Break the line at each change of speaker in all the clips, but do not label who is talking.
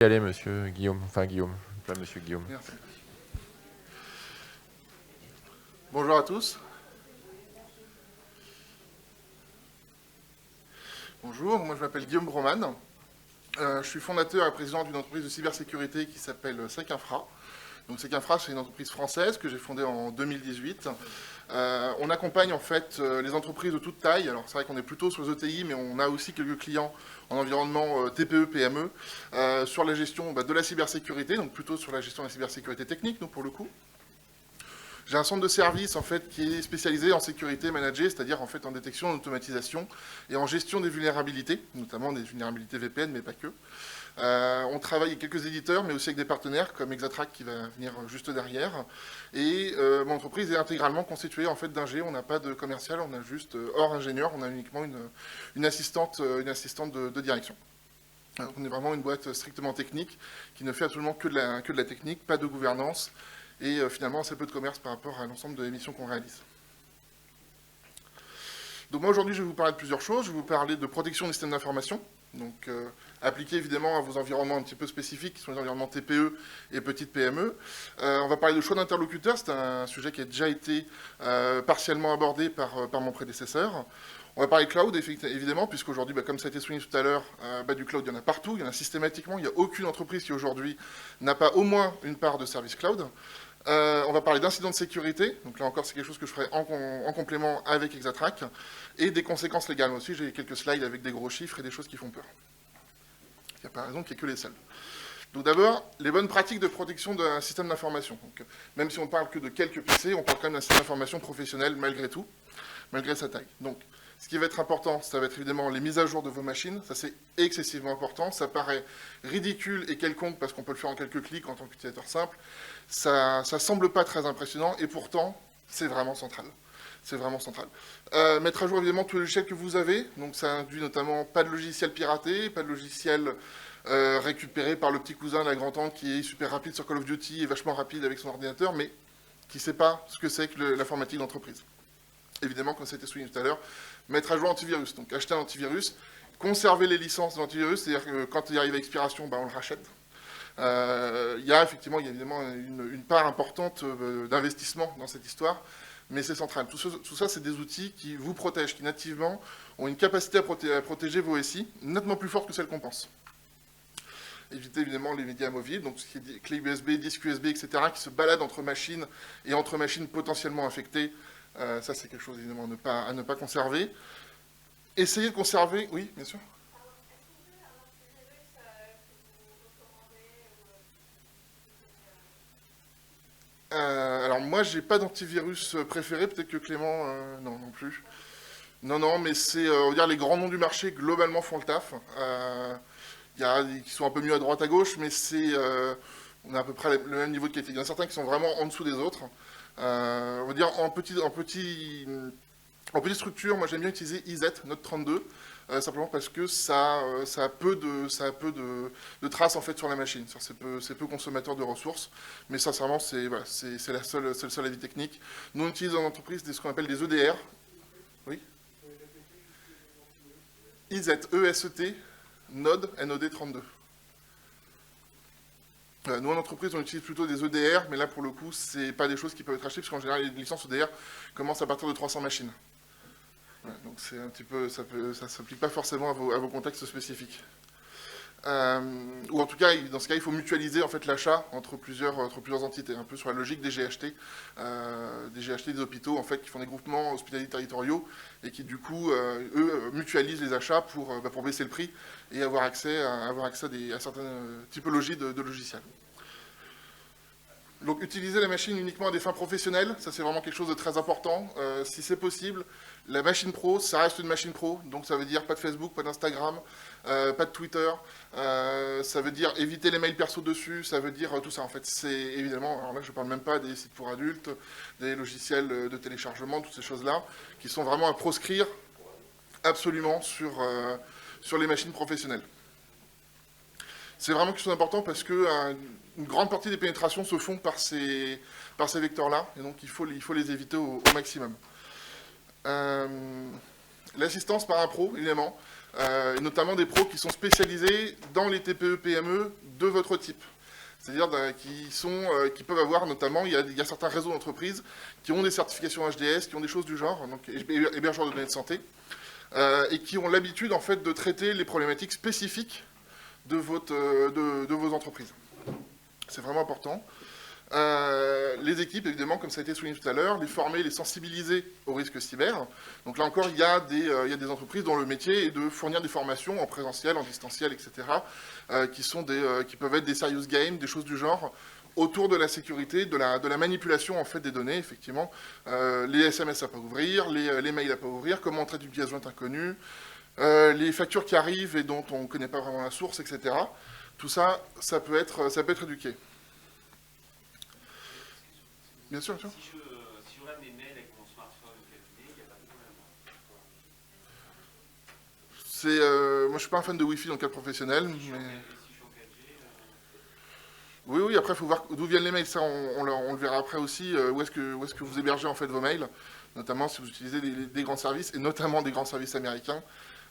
Allez, monsieur Guillaume, enfin Guillaume, pas monsieur Guillaume.
Merci. Bonjour à tous. Bonjour, moi je m'appelle Guillaume Broman. Je suis fondateur et président d'une entreprise de cybersécurité qui s'appelle SecInfra. Donc SecInfra, c'est une entreprise française que j'ai fondée en 2018. On accompagne en fait les entreprises de toute taille. Alors c'est vrai qu'on est plutôt sur les ETI, mais on a aussi quelques clients en environnement TPE, PME, sur la gestion de la cybersécurité, donc plutôt sur la gestion de la cybersécurité technique, nous pour le coup. J'ai un centre de service en fait qui est spécialisé en sécurité managée, c'est-à-dire en fait en détection, en automatisation et en gestion des vulnérabilités, notamment des vulnérabilités VPN, mais pas que. On travaille avec quelques éditeurs, mais aussi avec des partenaires comme Exatrack qui va venir juste derrière. Et mon entreprise est intégralement constituée en fait d'ingé. On n'a pas de commercial, on a juste hors ingénieur, on a uniquement une assistante de direction. Alors, on est vraiment une boîte strictement technique qui ne fait absolument que de la technique, pas de gouvernance. Et finalement assez peu de commerce par rapport à l'ensemble de l'émission qu'on réalise. Donc moi aujourd'hui je vais vous parler de plusieurs choses. Je vais vous parler de protection des systèmes d'information, donc appliqué évidemment à vos environnements un petit peu spécifiques, qui sont les environnements TPE et petites PME. On va parler de choix d'interlocuteurs, c'est un sujet qui a déjà été partiellement abordé par mon prédécesseur. On va parler cloud, évidemment, puisqu'aujourd'hui, comme ça a été souligné tout à l'heure, du cloud, il y en a partout, il y en a systématiquement. Il n'y a aucune entreprise qui aujourd'hui n'a pas au moins une part de service cloud. On va parler d'incidents de sécurité, donc là encore c'est quelque chose que je ferai en complément avec Exatrack, et des conséquences légales aussi. J'ai quelques slides avec des gros chiffres et des choses qui font peur. Il n'y a pas raison qu'il n'y ait que les seuls. Donc d'abord, les bonnes pratiques de protection d'un système d'information. Même si on ne parle que de quelques PC, on parle quand même d'un système d'information professionnel malgré tout, malgré sa taille. Donc ce qui va être important, ça va être évidemment les mises à jour de vos machines. Ça, c'est excessivement important. Ça paraît ridicule et quelconque parce qu'on peut le faire en quelques clics en tant qu'utilisateur simple. Ça ne semble pas très impressionnant et pourtant, c'est vraiment central. C'est vraiment central. Mettre à jour évidemment tous les logiciels que vous avez. Donc ça induit notamment pas de logiciel piraté, pas de logiciel récupéré par le petit cousin, la grand-tante qui est super rapide sur Call of Duty et vachement rapide avec son ordinateur, mais qui ne sait pas ce que c'est que l'informatique d'entreprise. Évidemment, comme ça a été souligné tout à l'heure, mettre à jour antivirus. Donc acheter un antivirus, conserver les licences de l'antivirus, c'est-à-dire que quand il arrive à expiration, on le rachète. Il y a évidemment une part importante d'investissement dans cette histoire, mais c'est central. Tout ça, c'est des outils qui vous protègent, qui nativement ont une capacité à protéger vos SI, nettement plus forte que celle qu'on pense. Éviter évidemment les médias mobiles, donc tout ce qui est clés USB, disques USB, etc., qui se baladent entre machines et entre machines potentiellement infectées. Ça, c'est quelque chose évidemment à ne pas conserver. Essayez de conserver... Oui, bien sûr. Alors moi, j'ai pas d'antivirus préféré, peut-être que Clément, non plus. Non, mais c'est, on va dire, les grands noms du marché, globalement, font le taf. Il y a qui sont un peu mieux à droite, à gauche, mais on a à peu près le même niveau de qualité. Il y en a certains qui sont vraiment en dessous des autres. On va dire, en petite structure, moi j'aime bien utiliser IZ, Note 32, simplement parce que ça a peu de traces en fait sur la machine. C'est peu consommateur de ressources, mais sincèrement c'est le seul avis technique. Nous on utilise en entreprise ce qu'on appelle des EDR. Oui. IZ, ESET, Node, NOD 32. Nous en entreprise on utilise plutôt des EDR, mais là pour le coup c'est pas des choses qui peuvent être achetées, parce qu'en général les licences EDR commencent à partir de 300 machines. Ouais, donc c'est un petit peu, ça s'applique pas forcément à vos contextes spécifiques. Ou en tout cas, dans ce cas, il faut mutualiser en fait l'achat entre plusieurs entités, un peu sur la logique des GHT, des hôpitaux en fait qui font des groupements hospitaliers territoriaux et qui du coup, eux, mutualisent les achats pour baisser le prix et avoir accès à certaines typologies de logiciels. Donc utiliser la machine uniquement à des fins professionnelles, ça c'est vraiment quelque chose de très important. Si c'est possible, la machine pro, ça reste une machine pro, donc ça veut dire pas de Facebook, pas d'Instagram, pas de Twitter, ça veut dire éviter les mails perso dessus, ça veut dire tout ça en fait. C'est évidemment, alors là je ne parle même pas des sites pour adultes, des logiciels de téléchargement, toutes ces choses-là, qui sont vraiment à proscrire absolument sur les machines professionnelles. C'est vraiment quelque chose d'important parce que une grande partie des pénétrations se font par ces vecteurs-là, et donc il faut les éviter au maximum. L'assistance par un pro, évidemment, et notamment des pros qui sont spécialisés dans les TPE-PME de votre type. C'est-à-dire qui peuvent avoir notamment, il y a certains réseaux d'entreprises qui ont des certifications HDS, qui ont des choses du genre, donc hébergeurs de données de santé, et qui ont l'habitude en fait de traiter les problématiques spécifiques de vos entreprises. C'est vraiment important. Les équipes, évidemment, comme ça a été souligné tout à l'heure, les former, les sensibiliser aux risques cyber. Donc là encore, il y a des entreprises dont le métier est de fournir des formations en présentiel, en distanciel, etc., qui peuvent être des serious games, des choses du genre, autour de la sécurité, de la manipulation en fait des données, effectivement. Les SMS à pas ouvrir, les mails à pas ouvrir, comment on traite une pièce jointe inconnue, les factures qui arrivent et dont on ne connaît pas vraiment la source, etc. Tout ça, ça peut être éduqué. Bien sûr, bien sûr.
Si je regarde mes mails avec mon smartphone au cabinet, il n'y a pas de problème.
Moi, je suis pas un fan de Wi-Fi dans le cadre professionnel, mais...
Si je suis en 4G,
Oui, après, il faut voir d'où viennent les mails. Ça, on le verra après aussi. Où est-ce que vous hébergez en fait vos mails, notamment si vous utilisez des grands services, et notamment des grands services américains,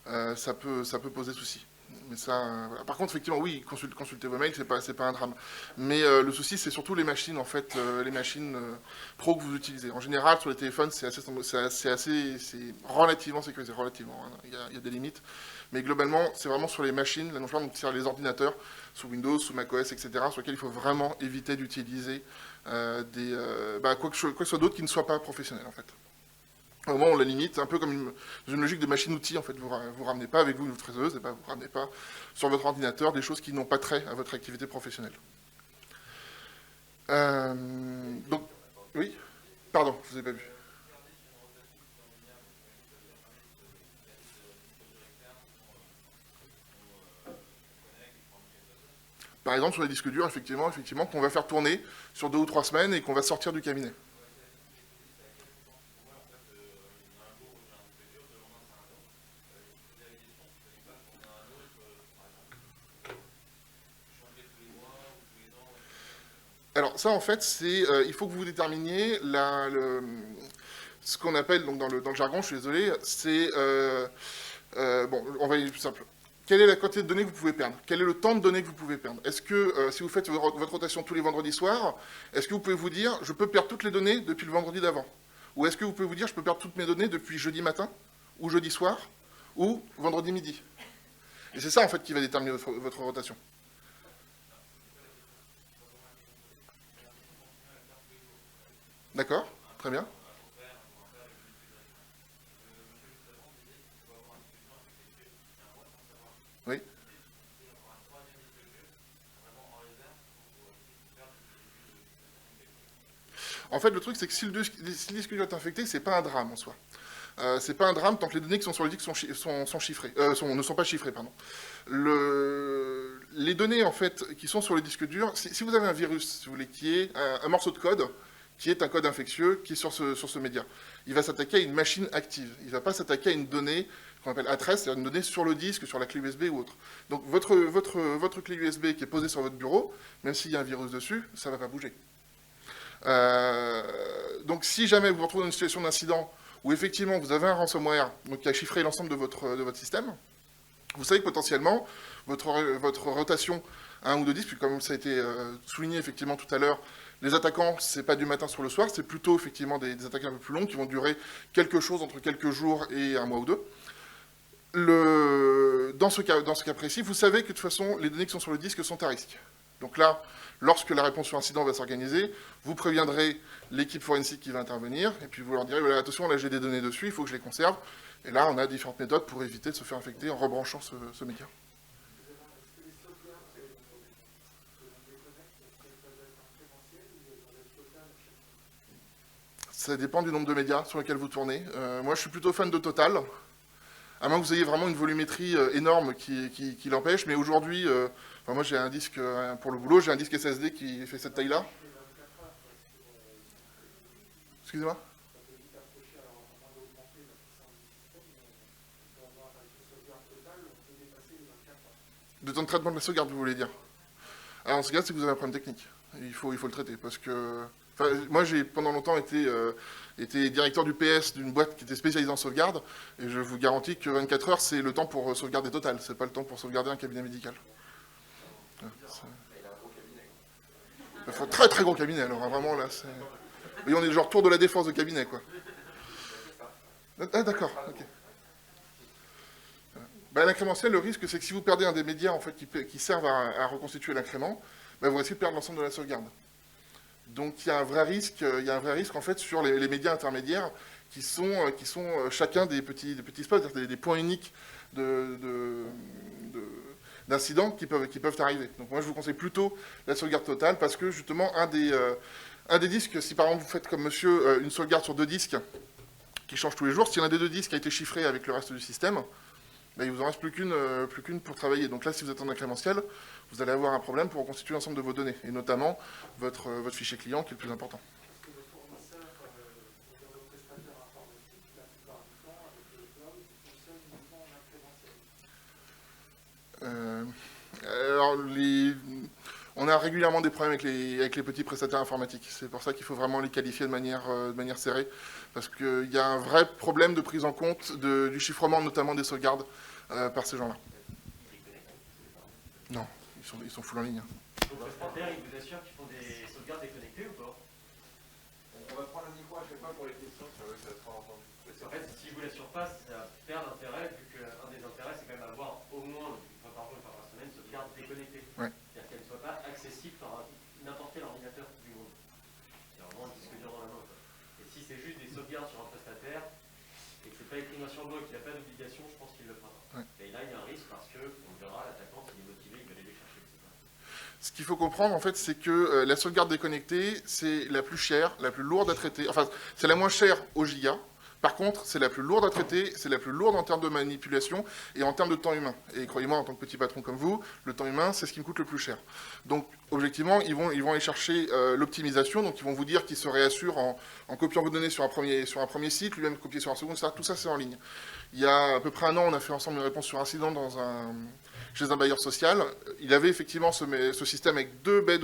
ça peut poser souci. Mais ça, voilà. Par contre, effectivement, oui, consultez vos mails, c'est pas un drame. Mais le souci, c'est surtout les machines, en fait, les machines pro que vous utilisez. En général, sur les téléphones, c'est relativement sécurisé, relativement. Hein. Il y a des limites. Mais globalement, c'est vraiment sur les machines, là, donc sur les ordinateurs, sous Windows, sous macOS, etc., sur lesquels il faut vraiment éviter d'utiliser quoi que ce soit d'autre qui ne soit pas professionnel, en fait. Au moment où on la limite, un peu comme une logique de machine-outil, en fait. Vous ramenez pas avec vous une fraiseuse, et vous ramenez pas sur votre ordinateur des choses qui n'ont pas trait à votre activité professionnelle. Donc, oui. Pardon, je vous ai pas vu. Par exemple, sur les disques durs, effectivement qu'on va faire tourner sur 2 ou 3 semaines et qu'on va sortir du cabinet. Alors ça, en fait, il faut que vous déterminiez ce qu'on appelle, donc dans le jargon, je suis désolé, c'est... bon, on va y aller plus simple. Quelle est la quantité de données que vous pouvez perdre? Quel est le temps de données que vous pouvez perdre? Est-ce que, si vous faites votre rotation tous les vendredis soirs, est-ce que vous pouvez vous dire, je peux perdre toutes les données depuis le vendredi d'avant? Ou est-ce que vous pouvez vous dire, je peux perdre toutes mes données depuis jeudi matin, ou jeudi soir, ou vendredi midi? Et c'est ça, en fait, qui va déterminer votre rotation. D'accord? Très bien. Oui. En fait, le truc, c'est que si le disque dur est infecté, c'est pas un drame en soi. C'est pas un drame tant que les données qui sont sur le disque sont chiffrées, ne sont pas chiffrées, pardon. Les données, en fait, qui sont sur le disque dur, si vous avez un virus, si vous voulez, qui est un morceau de code, qui est un code infectieux, qui est sur ce média, il va s'attaquer à une machine active. Il ne va pas s'attaquer à une donnée qu'on appelle adresse, c'est-à-dire une donnée sur le disque, sur la clé USB ou autre. Donc votre clé USB qui est posée sur votre bureau, même s'il y a un virus dessus, ça ne va pas bouger. Donc si jamais vous vous retrouvez dans une situation d'incident où effectivement vous avez un ransomware donc, qui a chiffré l'ensemble de votre système, vous savez que potentiellement votre rotation à 1 ou 2 disques, puis comme ça a été souligné effectivement tout à l'heure, les attaquants, c'est pas du matin sur le soir, c'est plutôt effectivement des attaques un peu plus longues qui vont durer quelque chose entre quelques jours et un mois ou deux. Dans ce cas précis, vous savez que de toute façon, les données qui sont sur le disque sont à risque. Donc là, lorsque la réponse sur incident va s'organiser, vous préviendrez l'équipe forensique qui va intervenir, et puis vous leur direz, voilà, attention, là j'ai des données dessus, il faut que je les conserve. Et là, on a différentes méthodes pour éviter de se faire infecter en rebranchant ce média. Ça dépend du nombre de médias sur lesquels vous tournez. Moi, je suis plutôt fan de Total, à moins que vous ayez vraiment une volumétrie énorme qui l'empêche. Mais aujourd'hui, moi j'ai un disque, pour le boulot, j'ai un disque SSD qui fait cette taille-là. Excusez-moi. De temps de traitement de la sauvegarde, vous voulez dire? Alors, en ce cas, c'est que vous avez un problème technique. Il faut le traiter, parce que... Enfin, moi, j'ai pendant longtemps été directeur du PS d'une boîte qui était spécialisée en sauvegarde, et je vous garantis que 24 heures, c'est le temps pour sauvegarder Total, c'est pas le temps pour sauvegarder un cabinet médical. Il faut un très très gros cabinet, alors hein, vraiment là, c'est... Oui, on est genre tour de la défense de cabinet, quoi. Ah d'accord, ok. Ben, l'incrémentiel, le risque, c'est que si vous perdez un des médias en fait, qui servent à reconstituer l'incrément, ben, vous risquez de perdre l'ensemble de la sauvegarde. Donc il y a un vrai risque en fait sur les médias intermédiaires qui sont chacun des petits spots, c'est-à-dire des points uniques d'incidents qui peuvent arriver. Donc moi je vous conseille plutôt la sauvegarde totale parce que justement un des disques, si par exemple vous faites comme monsieur une sauvegarde sur 2 disques qui change tous les jours, si l'un des 2 disques a été chiffré avec le reste du système, ben, il vous en reste plus qu'une pour travailler. Donc là si vous êtes en incrémentiel, vous allez avoir un problème pour reconstituer l'ensemble de vos données, et notamment votre fichier client qui est le plus important.
Est-ce que le fournisseur, le prestataire informatique, la plupart du temps, avec le cloud, fonctionne uniquement en incrémentiel?
Alors, on a régulièrement des problèmes avec les petits prestataires informatiques. C'est pour ça qu'il faut vraiment les qualifier de manière serrée, parce qu'il y a un vrai problème de prise en compte du chiffrement, notamment des sauvegardes, par ces gens-là. Non, ils sont full en ligne.
Donc, le prestataire, il vous assure qu'ils font des sauvegardes déconnectées ou pas?
On va prendre le micro à chaque fois pour les questions, ça sera entendu.
En fait, si vous l'assure pas, ça perd d'intérêt, vu qu'un des intérêts, c'est quand même avoir au moins une fois par jour, une fois par semaine, une sauvegarde déconnectée.
Ouais.
C'est-à-dire qu'elle ne soit pas accessible par n'importe quel ordinateur du monde. C'est vraiment un disque dur dans la main, quoi. Et si c'est juste des sauvegardes sur un prestataire, et que c'est pas écrit noir sur blanc et qu'il n'a pas d'obligation, je pense qu'il le fera pas.
Ouais.
Et là, il y a un risque parce que, on verra, l'attaquant, s'il est motivé, il va aller les chercher, etc.
Ce qu'il faut comprendre, en fait, c'est que la sauvegarde déconnectée, c'est la plus chère, la plus lourde à traiter. Enfin, c'est la moins chère au giga. Par contre, c'est la plus lourde à traiter, c'est la plus lourde en termes de manipulation et en termes de temps humain. Et croyez-moi, en tant que petit patron comme vous, le temps humain, c'est ce qui me coûte le plus cher. Donc, objectivement, ils vont aller chercher l'optimisation. Donc, ils vont vous dire qu'ils se réassurent en copiant vos données sur un premier site, lui-même copier sur un second, etc. Tout ça, c'est en ligne. Il y a à peu près 1 an, on a fait ensemble une réponse sur incident chez un bailleur social. Il avait effectivement ce système avec 2 baies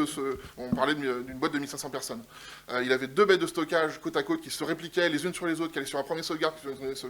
on parlait d'une boîte de 1500 personnes. Il avait 2 baies de stockage côte à côte qui se répliquaient les unes sur les autres, qui allaient sur un premier sauvegarde,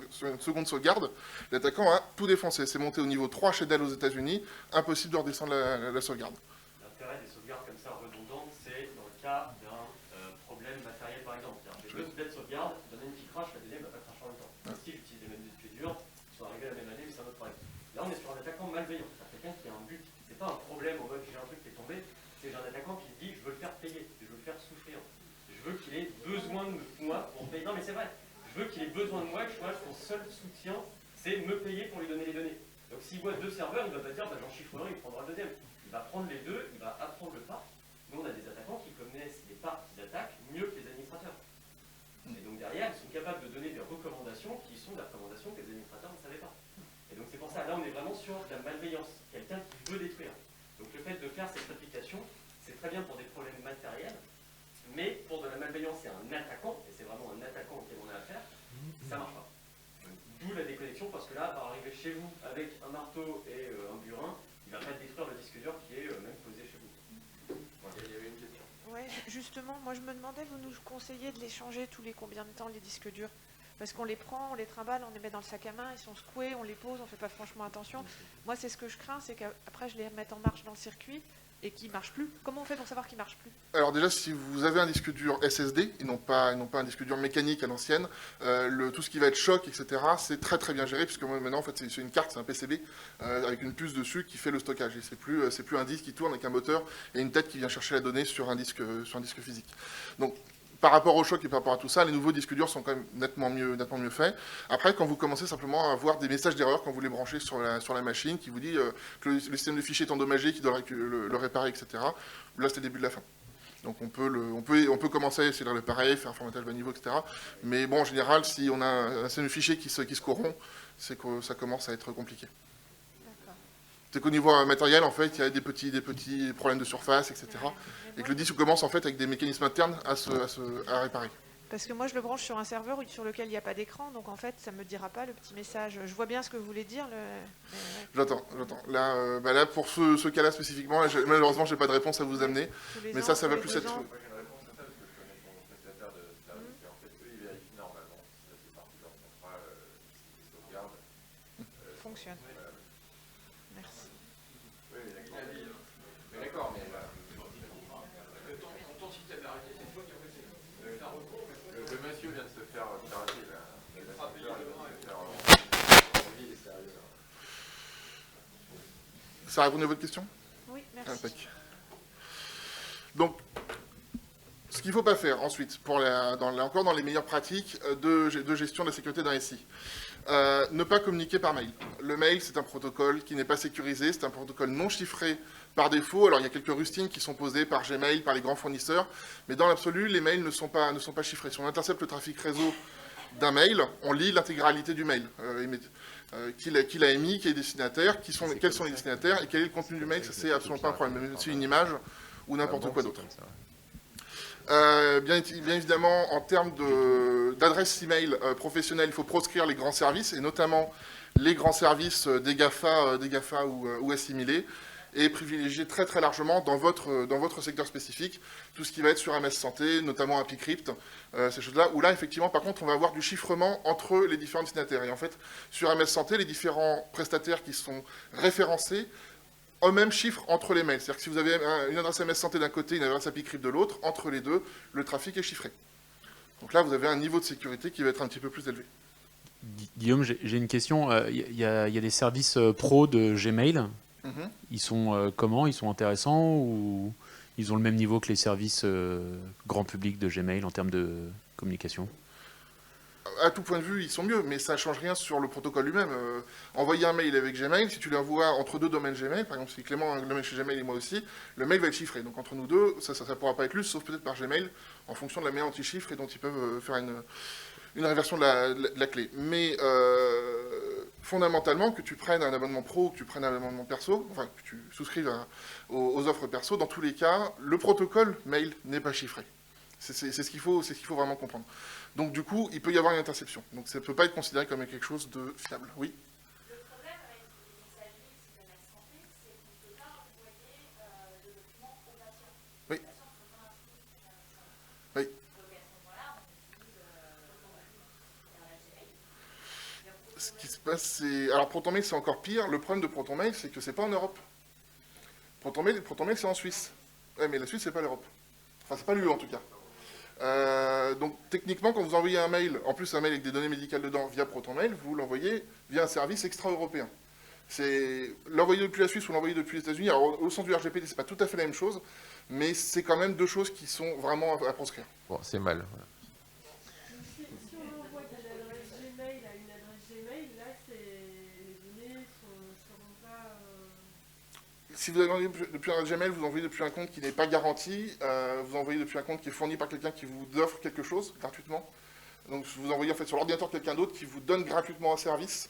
sur une seconde sauvegarde. L'attaquant a tout défoncé. C'est monté au niveau 3 chez Dell aux États-Unis. Impossible de redescendre la sauvegarde.
L'intérêt des sauvegardes comme ça redondantes, c'est dans le cas d'un problème matériel, par exemple. J'ai 2 bêtes de sauvegarde, il y en a une qui crache, la deuxième ne va pas cracher en même temps. Si j'utilise les mêmes disques durs, ils sont arrivés la même année, mais c'est un autre problème. Là, on est sur un attaquant malveillant. C'est quelqu'un qui a un but. C'est pas un problème en mode j'ai un truc qui est tombé. C'est j'ai un attaquant qui se dit je veux le faire payer, je veux le faire souffrir. Je veux qu'il ait besoin de moi pour payer. Non, mais c'est vrai. Je veux qu'il ait besoin de moi, que son seul soutien, c'est me payer pour lui donner les données. Donc s'il voit 2 serveurs, il va pas dire bah, j'en chiffre un, il prendra le deuxième. Il va prendre les 2, il va apprendre le parc. Nous, on a des attaquants qui connaissent les parcs qu'ils attaquent mieux que les administrateurs. Et donc derrière, ils sont capables de donner des recommandations qui sont des recommandations que les administrateurs ne savaient pas. Et donc c'est pour ça, là on est vraiment sur de la malveillance, quelqu'un qui veut détruire. Donc le fait de faire cette réplication, c'est très bien pour des problèmes matériels, mais pour de la malveillance et un attaquant, et c'est vraiment un attaquant auquel on a affaire, ça marche pas. D'où la déconnexion, parce que là, va arriver chez vous avec un marteau et un burin, il va pas détruire le disque dur qui est même posé chez vous. Voilà. Il y avait une question.
Ouais, justement, moi je me demandais, vous nous conseillez de les changer tous les combien de temps, les disques durs? Parce qu'on les prend, on les trimballe, on les met dans le sac à main, ils sont secoués, on les pose, on fait pas franchement attention. Moi, c'est ce que je crains, c'est qu'après je les remette en marche dans le circuit et qu'ils marchent plus. Comment on fait pour savoir qu'ils marchent plus?
Alors déjà, si vous avez un disque dur SSD, et non pas un disque dur mécanique à l'ancienne, tout ce qui va être choc, etc., c'est très très bien géré, puisque maintenant, en fait, c'est une carte, c'est un PCB, avec une puce dessus qui fait le stockage. Et c'est plus un disque qui tourne avec un moteur et une tête qui vient chercher la donnée sur un disque physique. Donc, par rapport au choc et par rapport à tout ça, les nouveaux disques durs sont quand même nettement mieux faits. Après, quand vous commencez simplement à avoir des messages d'erreur quand vous les branchez sur la machine, qui vous dit que le système de fichiers est endommagé, qu'il doit le réparer, etc., là, c'est le début de la fin. Donc on peut commencer à essayer de le réparer, faire un formatage bas niveau, etc. Mais bon, en général, si on a un système de fichiers qui se corrompt, c'est que ça commence à être compliqué. C'est qu'au niveau matériel, en fait, il y a des petits problèmes de surface, etc. Et que le disque commence en fait avec des mécanismes internes à réparer.
Parce que moi, je le branche sur un serveur sur lequel il n'y a pas d'écran, donc en fait, ça ne me dira pas le petit message. Je vois bien ce que vous voulez dire.
J'entends. Là, pour ce cas-là spécifiquement, malheureusement, je n'ai pas de réponse à vous amener. Mais ça va plus être...
fonctionne. Merci.
Oui, il a dit. Mais d'accord, mais ton système d'arrêté, c'est toi qui as fait. Le monsieur vient de se faire arrêter là.
Ça répond à votre question?
Oui, merci.
Impec. Donc, ce qu'il ne faut pas faire ensuite, encore dans les meilleures pratiques de gestion de la sécurité d'un SI, ne pas communiquer par mail. Le mail, c'est un protocole qui n'est pas sécurisé, c'est un protocole non chiffré par défaut. Alors, il y a quelques rustines qui sont posées par Gmail, par les grands fournisseurs, mais dans l'absolu, les mails ne sont pas chiffrés. Si on intercepte le trafic réseau d'un mail, on lit l'intégralité du mail, qui l'a émis, qui est destinataire, quels sont les destinataires et quel est le contenu du mail. Ça, c'est absolument pas un problème, même si c'est une image ou n'importe quoi d'autre. Bien évidemment, en termes d'adresse email professionnelle, il faut proscrire les grands services, et notamment les grands services des GAFA ou assimilés, et privilégier très très largement dans votre secteur spécifique tout ce qui va être sur MS Santé, notamment AppyCrypt, ces choses-là, où là, effectivement, par contre, on va avoir du chiffrement entre les différents destinataires. Et en fait, sur MS Santé, les différents prestataires qui sont référencés eux-mêmes chiffrent entre les mails. C'est-à-dire que si vous avez une adresse MS Santé d'un côté, une adresse AppyCrypt de l'autre, entre les deux, le trafic est chiffré. Donc là, vous avez un niveau de sécurité qui va être un petit peu plus élevé.
Guillaume, j'ai une question. Il y a des services pro de Gmail. Ils sont comment? Ils sont intéressants ou ils ont le même niveau que les services grand public de Gmail en termes de communication?
À tout point de vue, ils sont mieux, mais ça ne change rien sur le protocole lui-même. Envoyer un mail avec Gmail, si tu l'envoies entre deux domaines Gmail, par exemple si Clément a un domaine chez Gmail et moi aussi, le mail va être chiffré. Donc entre nous deux, ça ne pourra pas être lu, sauf peut-être par Gmail, en fonction de la manière anti-chiffre et dont ils peuvent faire une réversion de la clé. Mais fondamentalement, que tu prennes un abonnement pro ou que tu prennes un abonnement perso, enfin que tu souscrives aux offres perso, dans tous les cas, le protocole mail n'est pas chiffré. C'est ce qu'il faut vraiment comprendre. Donc du coup, il peut y avoir une interception. Donc ça ne peut pas être considéré comme quelque chose de fiable. Oui.
Le problème avec les messageries système de santé, c'est qu'on ne peut pas envoyer de documents aux patients.
Oui.
Les patients ne sont pas inscrits.
Oui.
Donc à ce moment-là, on utilise Gmail.
Ce qui se passe, c'est... Alors ProtonMail, c'est encore pire. Le problème de ProtonMail, c'est que c'est pas en Europe. ProtonMail, c'est en Suisse. Ouais, mais la Suisse, c'est pas l'Europe. Enfin, c'est pas l'UE en tout cas. Donc techniquement, quand vous envoyez un mail, en plus un mail avec des données médicales dedans via ProtonMail, vous l'envoyez via un service extra-européen. C'est l'envoyer depuis la Suisse ou l'envoyer depuis les États-Unis. Alors au sens du RGPD, c'est pas tout à fait la même chose, mais c'est quand même deux choses qui sont vraiment à proscrire.
Bon, c'est mal. Voilà.
Si on envoie de l'adresse Gmail à une adresse Gmail, là, les données ne seront pas...
Si vous envoyez depuis un Gmail, vous envoyez depuis un compte qui n'est pas garanti, vous envoyez depuis un compte qui est fourni par quelqu'un qui vous offre quelque chose gratuitement. Donc vous envoyez en fait sur l'ordinateur quelqu'un d'autre qui vous donne gratuitement un service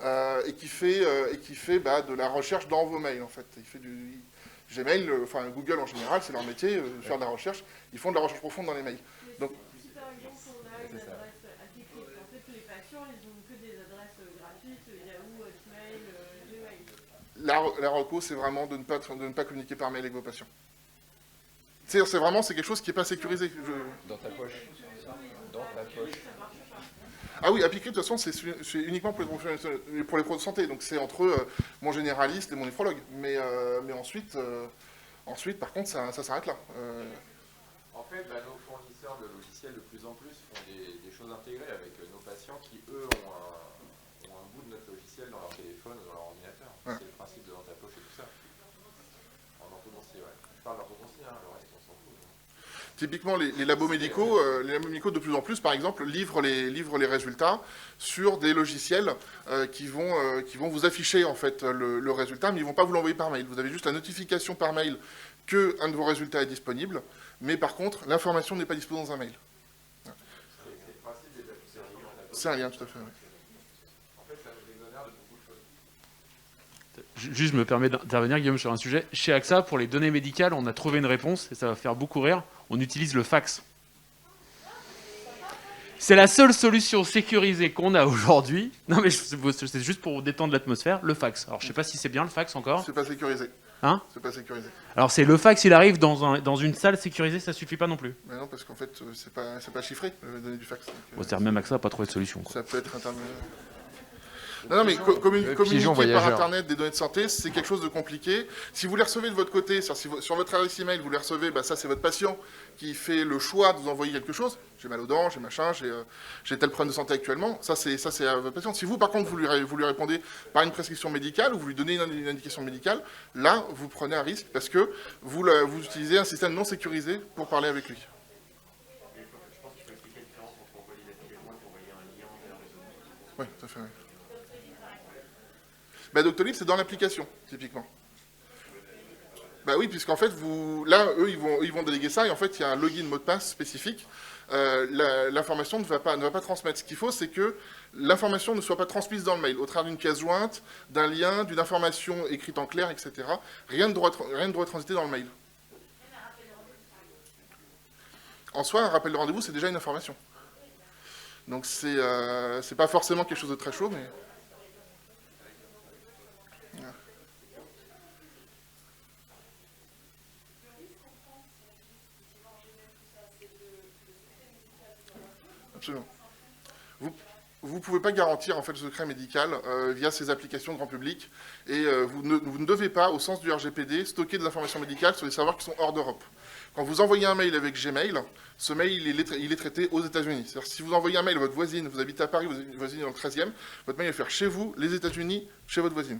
et qui fait de la recherche dans vos mails en fait. Il fait du Gmail, enfin Google en général, c'est leur métier, faire de la recherche. Ils font de la recherche profonde dans les mails. Donc,
si par exemple on a une adresse AppyCrypt, en fait les patients ils n'ont que des adresses gratuites, Yahoo, Hotmail, Gmail.
la reco, c'est vraiment de ne pas communiquer par mail avec vos patients. C'est quelque chose qui n'est pas sécurisé.
Dans ta poche. Dans ta poche.
Ah oui, AppyCrypt, de toute façon, c'est uniquement pour les pros de santé. Donc c'est entre mon généraliste et mon néphrologue. Mais ensuite, par contre, ça s'arrête là.
En fait, nos fournisseurs de logiciels de plus en plus font des choses intégrées avec nos patients qui, eux, ont un bout de notre logiciel dans leur téléphone ou dans leur ordinateur.
Ouais.
C'est le principe de dans ta poche et tout ça. En orthodontie, ouais. Je parle d'orthodontie, hein, le reste, on s'en fout.
Typiquement, les labos médicaux, de plus en plus, par exemple, livrent les résultats sur des logiciels qui vont vous afficher en fait le résultat, mais ils ne vont pas vous l'envoyer par mail. Vous avez juste la notification par mail qu'un de vos résultats est disponible, mais par contre, l'information n'est pas disponible dans un mail.
C'est le principe des applications.
C'est un lien, tout à fait, oui.
En fait, ça nous exonère de beaucoup de choses.
Juste, je me permets d'intervenir, Guillaume, sur un sujet. Chez AXA, pour les données médicales, on a trouvé une réponse, et ça va faire beaucoup rire. On utilise le fax. C'est la seule solution sécurisée qu'on a aujourd'hui. Non, mais c'est juste pour détendre l'atmosphère, le fax. Alors, je ne sais pas si c'est bien le fax encore.
C'est pas sécurisé.
Hein ?
C'est pas sécurisé.
Alors, c'est le fax, il arrive dans une salle sécurisée, ça suffit pas non plus.
Mais non, parce qu'en fait, c'est pas chiffré, les données du fax. Donc,
Bon, c'est-à-dire même AXA n'a pas trouvé de solution, quoi.
ça peut être intermédiaire. Non, mais communiquer
pigeon
par
voyageur.
Internet des données de santé, c'est quelque chose de compliqué. Si vous les recevez de votre côté, sur votre adresse email, vous les recevez, bah, ça c'est votre patient qui fait le choix de vous envoyer quelque chose. J'ai mal aux dents, j'ai machin, j'ai tel problème de santé actuellement. Ça c'est à votre patient. Si vous, par contre, vous lui répondez par une prescription médicale ou vous lui donnez une indication médicale, là, vous prenez un risque parce que vous utilisez un système non sécurisé pour parler avec lui.
Je pense qu'il faut expliquer la différence entre envoyer des piègements et envoyer un lien vers les autres.
Oui, tout à fait. Oui. Bah, Doctolib, c'est dans l'application, typiquement. Bah oui, puisqu'en fait, là, eux, ils vont déléguer ça, et en fait, il y a un login mot de passe spécifique. L'information ne va pas transmettre. Ce qu'il faut, c'est que l'information ne soit pas transmise dans le mail, au travers d'une pièce jointe, d'un lien, d'une information écrite en clair, etc. Rien ne doit transiter dans le mail. En soi, un rappel de rendez-vous, c'est déjà une information. Donc, c'est pas forcément quelque chose de très chaud, mais... Absolument. Vous ne pouvez pas garantir en fait, le secret médical via ces applications grand public et vous ne devez pas, au sens du RGPD, stocker des informations médicales sur des serveurs qui sont hors d'Europe. Quand vous envoyez un mail avec Gmail, ce mail il est traité aux États-Unis. C'est-à-dire si vous envoyez un mail à votre voisine, vous habitez à Paris, votre voisine est dans le 13e, votre mail va faire chez vous, les États-Unis, chez votre voisine.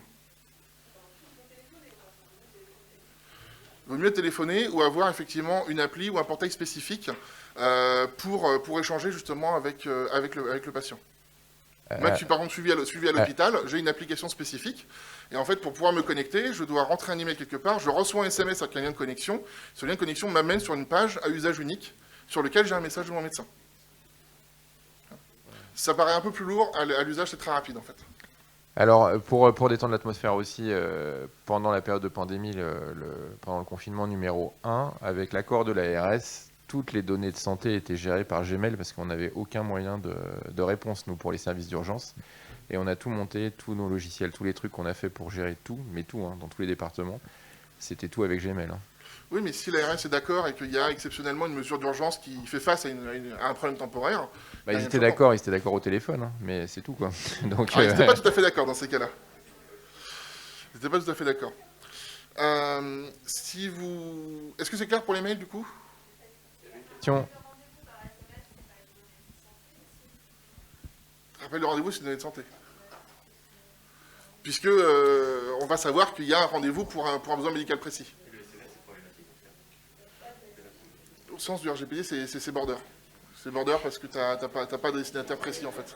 Il vaut mieux téléphoner ou avoir effectivement une appli ou un portail spécifique pour échanger justement avec le patient. Moi, je suis par contre suivi à l'hôpital, j'ai une application spécifique, et en fait, pour pouvoir me connecter, je dois rentrer un email quelque part, je reçois un SMS avec un lien de connexion, ce lien de connexion m'amène sur une page à usage unique, sur lequel j'ai un message de mon médecin. Ça paraît un peu plus lourd, à l'usage c'est très rapide en fait.
Alors, pour détendre l'atmosphère aussi, pendant la période de pandémie, pendant le confinement numéro 1, avec l'accord de l'ARS, toutes les données de santé étaient gérées par Gmail parce qu'on n'avait aucun moyen de réponse, nous, pour les services d'urgence. Et on a tout monté, tous nos logiciels, tous les trucs qu'on a fait pour gérer tout, mais tout, hein, dans tous les départements, c'était tout avec Gmail. Hein.
Oui, mais si l'ARS est d'accord et qu'il y a exceptionnellement une mesure d'urgence qui fait face à un problème temporaire...
Bah, ils étaient d'accord au téléphone, hein, mais c'est tout, quoi. Donc,
ils n'étaient pas tout à fait d'accord dans ces cas-là. Ils n'étaient pas tout à fait d'accord. Est-ce que c'est clair pour les mails, du coup? Rappel de rendez-vous, c'est une donnée de santé. Puisque on va savoir qu'il y a un rendez-vous pour un besoin médical précis. Au sens du RGPD, c'est border. C'est border parce que tu n'as pas de destinataire précis, en fait.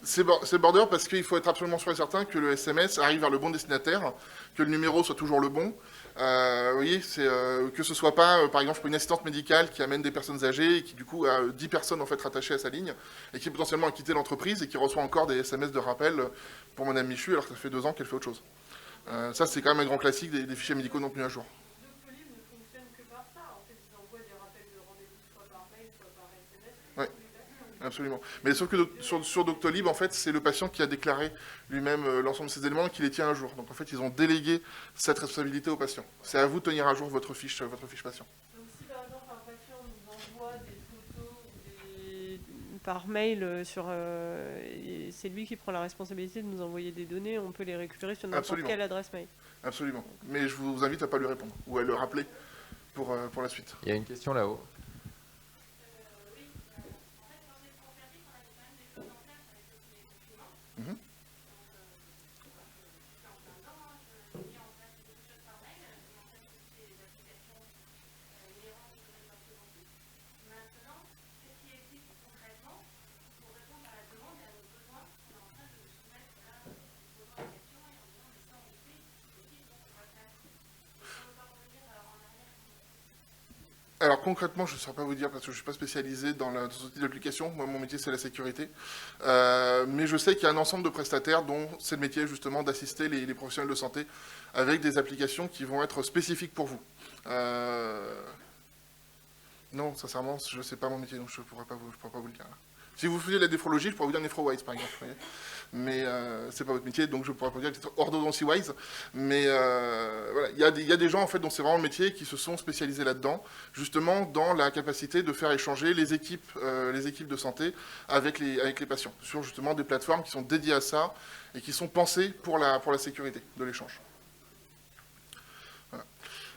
C'est border parce qu'il faut être absolument sûr et certain que le SMS arrive vers le bon destinataire, que le numéro soit toujours le bon. Vous voyez, que ce soit pas, par exemple, une assistante médicale qui amène des personnes âgées et qui, du coup, a 10 personnes en fait, rattachées à sa ligne et qui potentiellement a quitté l'entreprise et qui reçoit encore des SMS de rappel pour Madame Michu alors que ça fait 2 ans qu'elle fait autre chose. Ça, c'est quand même un grand classique des fichiers médicaux non tenus à jour.
Doctolib ne fonctionne que par ça. En fait, ils envoient des rappels de rendez-vous soit par mail, soit par SMS.
Oui, absolument. Mais sauf que sur Doctolib, en fait, c'est le patient qui a déclaré lui-même l'ensemble de ces éléments et qui les tient à jour. Donc, en fait, ils ont délégué cette responsabilité au patient. C'est à vous de tenir à jour votre fiche patient.
Donc, si par exemple un patient nous envoie des photos par mail c'est lui qui prend la responsabilité de nous envoyer des données, on peut les récupérer sur n'importe quelle adresse mail.
Absolument. Mais je vous invite à ne pas lui répondre ou à le rappeler pour la suite.
Il y a une question là-haut.
Alors concrètement, je ne saurais pas vous dire parce que je ne suis pas spécialisé dans ce type d'application. Moi, mon métier, c'est la sécurité. Mais je sais qu'il y a un ensemble de prestataires dont c'est le métier justement d'assister les professionnels de santé avec des applications qui vont être spécifiques pour vous. Non, sincèrement, je ne sais pas mon métier, donc je ne pourrais pas vous le dire. Si vous faisiez de la néphrologie, je pourrais vous dire NephroWise, par exemple. Vous voyez, mais c'est pas votre métier, donc je pourrais pas vous dire que c'est OrthodoncyWise. Mais voilà, il y a des gens en fait dont c'est vraiment le métier qui se sont spécialisés là-dedans, justement dans la capacité de faire échanger les équipes de santé avec les patients, sur justement des plateformes qui sont dédiées à ça et qui sont pensées pour la sécurité de l'échange.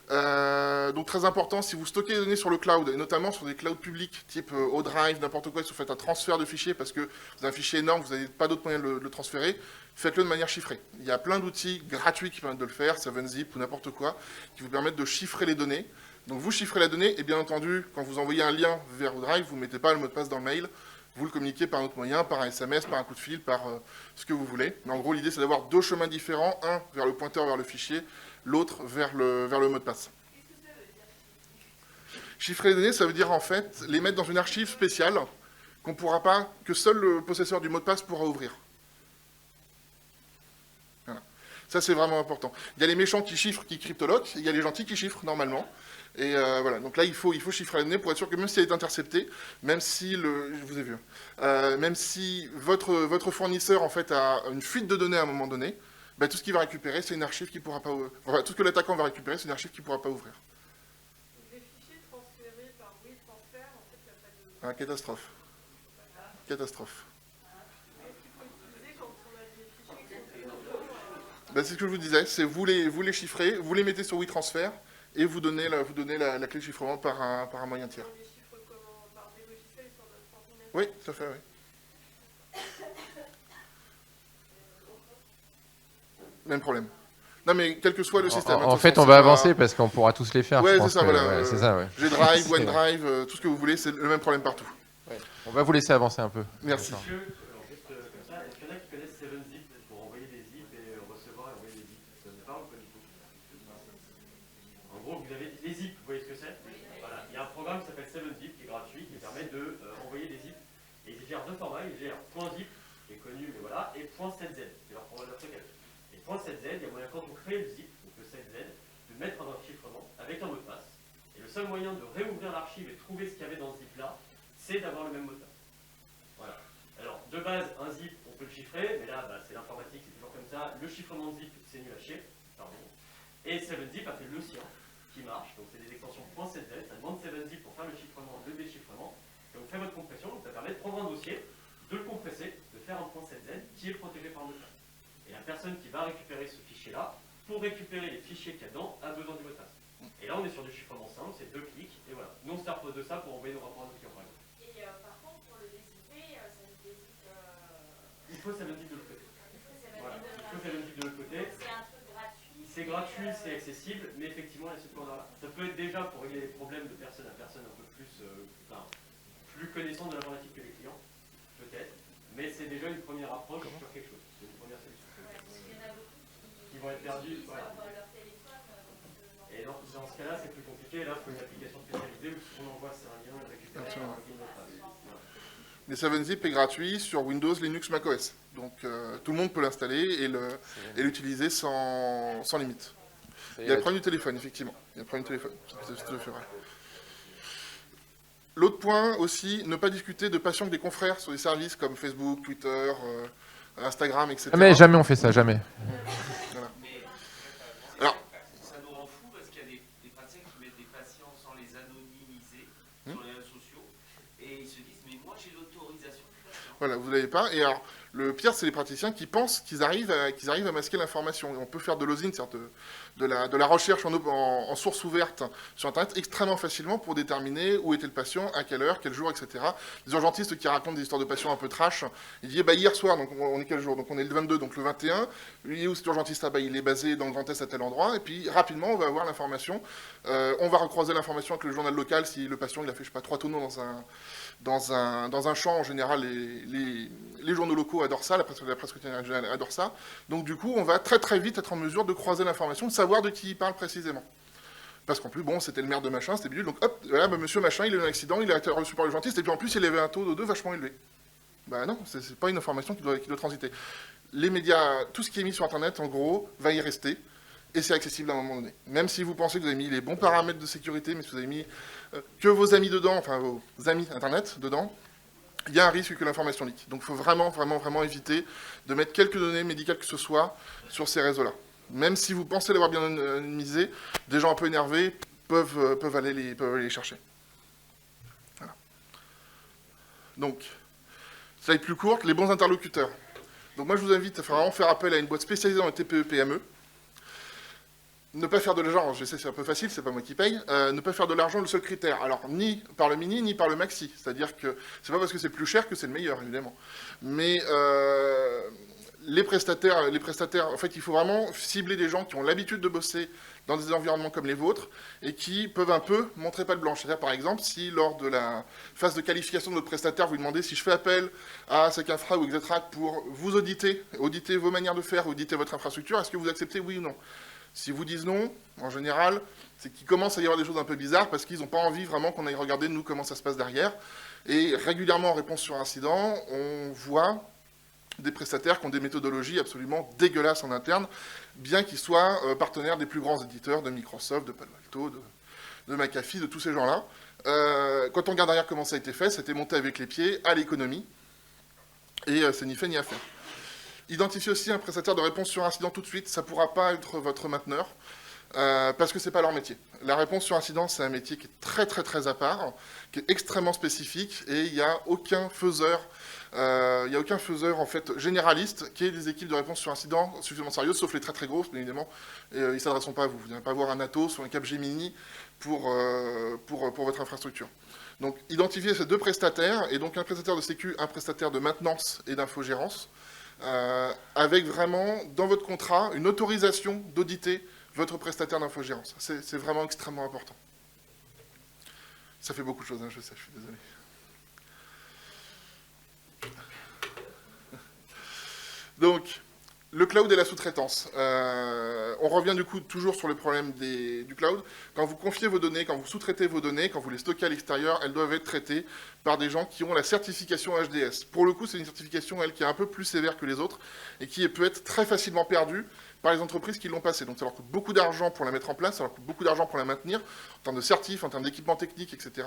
Donc très important, si vous stockez des données sur le cloud, et notamment sur des clouds publics, type ODrive, n'importe quoi, si vous faites un transfert de fichiers, parce que vous avez un fichier énorme, vous n'avez pas d'autre moyen de le transférer, faites-le de manière chiffrée. Il y a plein d'outils gratuits qui permettent de le faire, 7zip ou n'importe quoi, qui vous permettent de chiffrer les données. Donc vous chiffrez la donnée, et bien entendu, quand vous envoyez un lien vers ODrive, vous ne mettez pas le mot de passe dans le mail, vous le communiquez par un autre moyen, par un SMS, par un coup de fil, par ce que vous voulez. Mais en gros, l'idée, c'est d'avoir deux chemins différents, un vers le pointeur vers le fichier, l'autre vers le mot de passe. Chiffrer les données, ça veut dire en fait les mettre dans une archive spéciale que seul le possesseur du mot de passe pourra ouvrir. Voilà. Ça, c'est vraiment important. Il y a les méchants qui chiffrent, qui cryptoloquent, il y a les gentils qui chiffrent normalement. Et voilà, donc là, il faut chiffrer la donnée pour être sûr que même si elle est interceptée, même si je vous ai vu, même si votre fournisseur en fait a une fuite de données à un moment donné, ben, tout ce qu'il va récupérer, c'est une archive qui pourra pas ouvrir. Enfin, tout ce que l'attaquant va récupérer, c'est une archive qui pourra pas ouvrir.
Les fichiers transférés par WeTransfer, en fait, il n'y a pas de...
Ah, catastrophe. Catastrophe.
Qu'est-ce qu'il faut utiliser quand on a des fichiers qui sont très
Ben, c'est ce que je vous disais, c'est vous les chiffrez, vous les mettez sur WeTransfer et vous donnez la clé de chiffrement par un moyen tiers.
On les chiffre comment? Par des logiciels sur notre ordinateur?
Oui, tout à fait, oui. Même problème. Non, mais quel que soit le système.
En fait, on va avancer parce qu'on pourra tous les faire.
Ouais, c'est ça, voilà.
Ouais, c'est ça, ouais.
G-Drive, OneDrive, tout ce que vous voulez, c'est le même problème partout.
Ouais. On va vous laisser avancer un peu.
Merci.
Est-ce qu'il y en a qui connaissent 7zip pour envoyer des zips et recevoir et envoyer des zips? Ça ne parle ou pas du tout? En gros, vous avez les zips, vous voyez ce que c'est? Voilà. Il y a un programme qui s'appelle 7zip qui est gratuit, qui permet d'envoyer des zips. Et il gère deux formats, il gère .zip, qui est connu, mais voilà, et .7z, c'est leur format de stockage. Et .7z, il y a moyen quand on crée le zip, donc le 7z, de mettre un chiffrement avec un mot de passe. Et le seul moyen de réouvrir l'archive et de trouver ce qu'il y avait dans ce zip-là, c'est d'avoir le même mot de passe. Voilà. Alors, de base, un zip, on peut le chiffrer, mais là, bah, c'est l'informatique, c'est toujours comme ça. Le chiffrement de zip, c'est nul à chier. Pardon. Et 7zip a fait le sien, qui marche. Donc, c'est des extensions .7z. Ça demande 7zip pour faire le chiffrement, le déchiffrement. Donc, vous faites votre compression. Donc, ça permet de prendre un dossier, de le compresser, de faire un .7z qui est protégé par le mot de passe. Et la personne qui va récupérer ce fichier-là, pour récupérer les fichiers qu'il y a dedans, a besoin du mot de passe. Et là, on est sur du chiffrement simple, c'est 2 clics, et voilà. Nous, on sert de ça pour envoyer nos rapports à nos clients, par exemple.
Et par contre, pour le dézipper, ça nous dézippe.
Il faut 7zip de l'autre côté. Voilà. Il faut 7zip de l'autre côté.
C'est un truc gratuit.
C'est gratuit, c'est accessible, mais effectivement, il y a ce point-là. Ça peut être déjà pour régler les problèmes de personne à personne un peu plus, plus connaissant de l'informatique que les clients, peut-être. Mais c'est déjà une première approche sur quelque chose. C'est une première solution.
Il y en a beaucoup
qui vont être perdus.
Sur
Voilà.
leur téléphone.
Et dans ce cas-là, c'est plus compliqué. Là, il faut une application spécialisée où ce qu'on envoie, c'est un lien récupéré par un mot de passe.
Mais 7zip est gratuit sur Windows, Linux, macOS. Donc tout le monde peut l'installer et l'utiliser sans limite. Il y a le problème du téléphone, effectivement. Il y a le problème du téléphone. C'est tout à fait vrai. L'autre point aussi, ne pas discuter de patients avec des confrères sur des services comme Facebook, Twitter, Instagram, etc.
Mais jamais on fait ça, jamais.
Voilà. Alors,
ça nous rend fou parce qu'il y a des praticiens qui mettent des patients sans les anonymiser sur les réseaux sociaux et ils se disent mais moi j'ai l'autorisation du patient.
Voilà, vous l'avez pas. Et alors, le pire, c'est les praticiens qui pensent qu'ils arrivent à masquer l'information. Et on peut faire de l'OSINT, de la recherche en source ouverte sur Internet extrêmement facilement pour déterminer où était le patient, à quelle heure, quel jour, etc. Les urgentistes qui racontent des histoires de patients un peu trash, ils disent bah, hier soir, donc on est quel jour? Donc on est le 22, donc le 21. Il est où cet urgentiste? Ah, bah, il est basé dans le Grand Est à tel endroit. Et puis rapidement, on va avoir l'information. On va recroiser l'information avec le journal local si le patient il a fait, je sais pas, 3 tonneaux dans un champ. En général, les journaux locaux adorent ça, la presse quotidienne adore ça. Donc du coup, on va très très vite être en mesure de croiser l'information, de savoir de qui il parle précisément. Parce qu'en plus, bon, c'était le maire de machin, c'était bidule, donc hop, voilà, bah, monsieur machin, il a eu un accident, il a été reçu par l'urgentiste, et puis en plus, il avait un taux d'O2 vachement élevé. Bah non, c'est pas une information qui doit transiter. Les médias, tout ce qui est mis sur Internet, en gros, va y rester, et c'est accessible à un moment donné. Même si vous pensez que vous avez mis les bons paramètres de sécurité, mais si vous avez mis que vos amis dedans, enfin vos amis Internet dedans, il y a un risque que l'information leak. Donc il faut vraiment, vraiment, vraiment éviter de mettre quelques données médicales que ce soit sur ces réseaux-là. Même si vous pensez l'avoir bien anonymisé, des gens un peu énervés peuvent aller les chercher. Voilà. Donc, ça va être plus courte, les bons interlocuteurs. Donc moi je vous invite à vraiment faire appel à une boîte spécialisée dans le TPE-PME. Ne pas faire de l'argent, je sais c'est un peu facile, c'est pas moi qui paye, ne pas faire de l'argent le seul critère. Alors ni par le mini, ni par le maxi. C'est-à-dire que c'est pas parce que c'est plus cher que c'est le meilleur, évidemment. Mais les prestataires, en fait, il faut vraiment cibler des gens qui ont l'habitude de bosser dans des environnements comme les vôtres et qui peuvent un peu montrer patte blanche. C'est-à-dire, par exemple, si lors de la phase de qualification de votre prestataire, vous demandez si je fais appel à SecInfra ou Xetrac pour vous auditer vos manières de faire, auditer votre infrastructure, est-ce que vous acceptez oui ou non? Si vous dites non, en général, c'est qu'il commence à y avoir des choses un peu bizarres parce qu'ils n'ont pas envie vraiment qu'on aille regarder, nous, comment ça se passe derrière. Et régulièrement, en réponse sur incident, on voit des prestataires qui ont des méthodologies absolument dégueulasses en interne, bien qu'ils soient partenaires des plus grands éditeurs de Microsoft, de Palo Alto, de McAfee, de tous ces gens-là. Quand on regarde derrière comment ça a été fait, c'était monté avec les pieds à l'économie, et c'est ni fait ni à faire. Identifiez aussi un prestataire de réponse sur incident tout de suite, ça ne pourra pas être votre mainteneur, parce que ce n'est pas leur métier. La réponse sur incident, c'est un métier qui est très très très à part, qui est extrêmement spécifique, et il n'y a aucun faiseur en fait généraliste qui ait des équipes de réponse sur incident suffisamment sérieuses, sauf les très très grosses, bien évidemment, et ils ne s'adresseront pas à vous. Vous n'allez pas avoir un Atos ou un Capgemini pour votre infrastructure. Donc identifiez ces deux prestataires, et donc un prestataire de sécu, un prestataire de maintenance et d'infogérance, avec vraiment, dans votre contrat, une autorisation d'auditer votre prestataire d'infogérance. C'est vraiment extrêmement important. Ça fait beaucoup de choses, hein, je sais, je suis désolé. Donc, le cloud et la sous-traitance. On revient du coup toujours sur le problème du cloud. Quand vous confiez vos données, quand vous sous-traitez vos données, quand vous les stockez à l'extérieur, elles doivent être traitées par des gens qui ont la certification HDS. Pour le coup, c'est une certification, elle, qui est un peu plus sévère que les autres et qui peut être très facilement perdue par les entreprises qui l'ont passée. Donc ça leur coûte beaucoup d'argent pour la mettre en place, ça leur coûte beaucoup d'argent pour la maintenir, en termes de certifs, en termes d'équipement technique, etc.